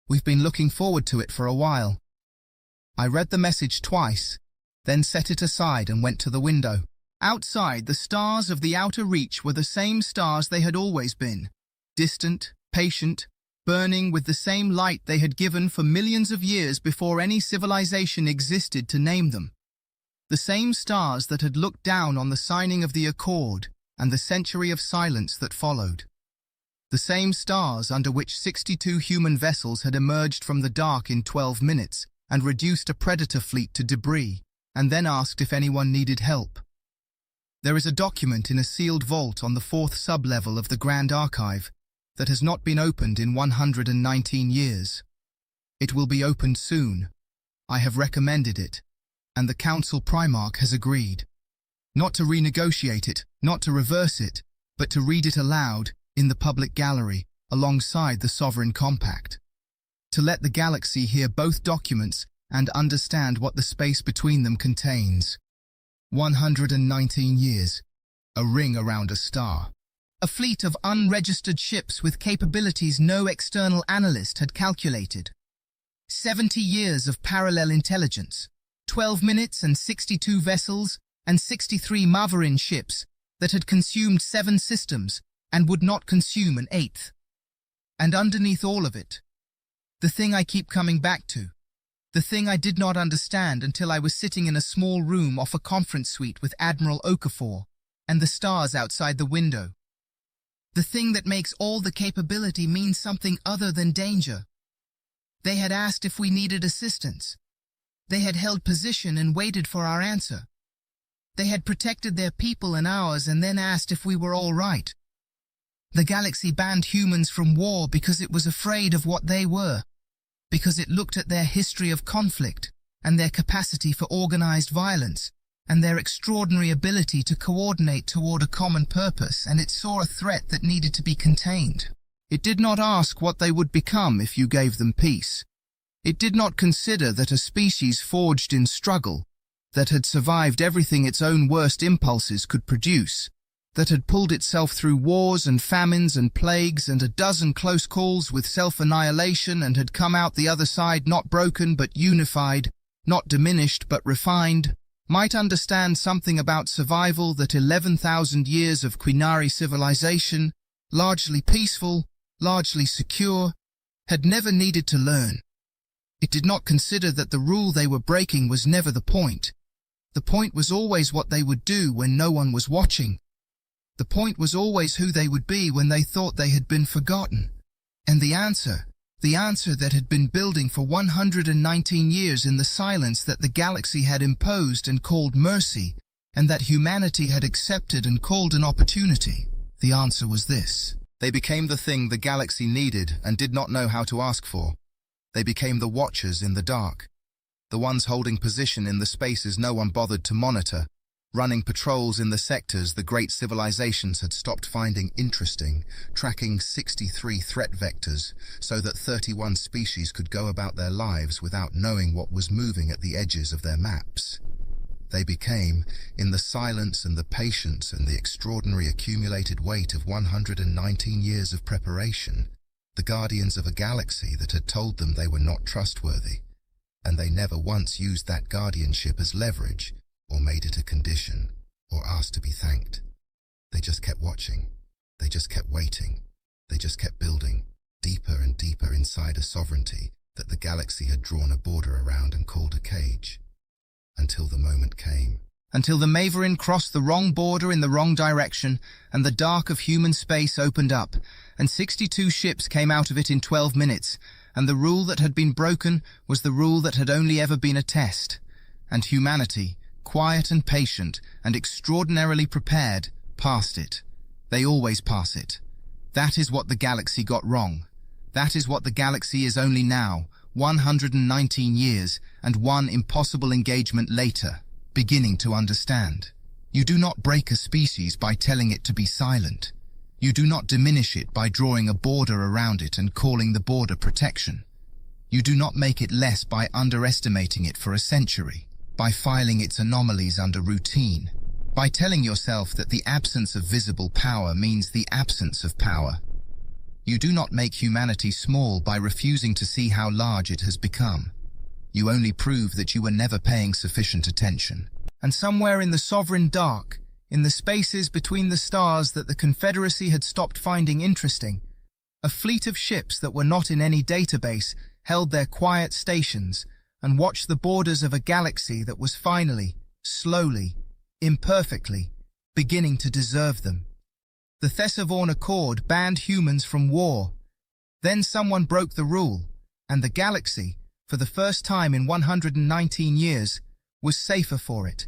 We've been looking forward to it for a while. I read the message twice, then set it aside and went to the window. Outside, the stars of the outer reach were the same stars they had always been. Distant, patient, burning with the same light they had given for millions of years before any civilization existed to name them. The same stars that had looked down on the signing of the Accord and the century of silence that followed. The same stars under which 62 human vessels had emerged from the dark in 12 minutes and reduced a predator fleet to debris, and then asked if anyone needed help. There is a document in a sealed vault on the 4th sublevel of the Grand Archive that has not been opened in 119 years. It will be opened soon. I have recommended it, and the Council Primarch has agreed. Not to renegotiate it, not to reverse it, but to read it aloud in the public gallery alongside the Sovereign Compact. To let the galaxy hear both documents and understand what the space between them contains. 119 years. a ring around a star. A fleet of unregistered ships with capabilities no external analyst had calculated. 70 years of parallel intelligence, 12 minutes and 62 vessels and 63 Maverin ships that had consumed 7 systems and would not consume an 8th. And underneath all of it, the thing I keep coming back to, the thing I did not understand until I was sitting in a small room off a conference suite with Admiral Okafor and the stars outside the window. The thing that makes all the capability mean something other than danger. They had asked if we needed assistance. They had held position and waited for our answer. They had protected their people and ours and then asked if we were all right. The galaxy banned humans from war because it was afraid of what they were, because it looked at their history of conflict and their capacity for organized violence and their extraordinary ability to coordinate toward a common purpose, and it saw a threat that needed to be contained. It did not ask what they would become if you gave them peace. It did not consider that a species forged in struggle, that had survived everything its own worst impulses could produce, that had pulled itself through wars and famines and plagues and a dozen close calls with self-annihilation and had come out the other side not broken but unified, not diminished but refined, might understand something about survival that 11,000 years of Quinari civilization, largely peaceful, largely secure, had never needed to learn. It did not consider that the rule they were breaking was never the point. The point was always what they would do when no one was watching. The point was always who they would be when they thought they had been forgotten. And the answer that had been building for 119 years in the silence that the galaxy had imposed and called mercy, and that humanity had accepted and called an opportunity, the answer was this. They became the thing the galaxy needed and did not know how to ask for. They became the watchers in the dark, the ones holding position in the spaces no one bothered to monitor, running patrols in the sectors the great civilizations had stopped finding interesting, tracking 63 threat vectors so that 31 species could go about their lives without knowing what was moving at the edges of their maps. They became, in the silence and the patience and the extraordinary accumulated weight of 119 years of preparation, the guardians of a galaxy that had told them they were not trustworthy, and they never once used that guardianship as leverage, or made it a condition, or asked to be thanked. They just kept watching. They just kept waiting. They just kept building, deeper and deeper inside a sovereignty that the galaxy had drawn a border around and called a cage. Until the moment came. Until the Maverin crossed the wrong border in the wrong direction, and the dark of human space opened up, and 62 ships came out of it in 12 minutes, and the rule that had been broken was the rule that had only ever been a test. And humanity, quiet and patient and extraordinarily prepared, passed it. They always pass it. That is what the galaxy got wrong. That is what the galaxy is only now, 119 years and one impossible engagement later, beginning to understand. You do not break a species by telling it to be silent. You do not diminish it by drawing a border around it and calling the border protection. You do not make it less by underestimating it for a century, by filing its anomalies under routine, by telling yourself that the absence of visible power means the absence of power. You do not make humanity small by refusing to see how large it has become. You only prove that you were never paying sufficient attention. And somewhere in the sovereign dark, in the spaces between the stars that the Confederacy had stopped finding interesting, a fleet of ships that were not in any database held their quiet stations and watched the borders of a galaxy that was finally, slowly, imperfectly, beginning to deserve them. The Thesavorn Accord banned humans from war. Then someone broke the rule, and the galaxy, for the first time in 119 years, was safer for it.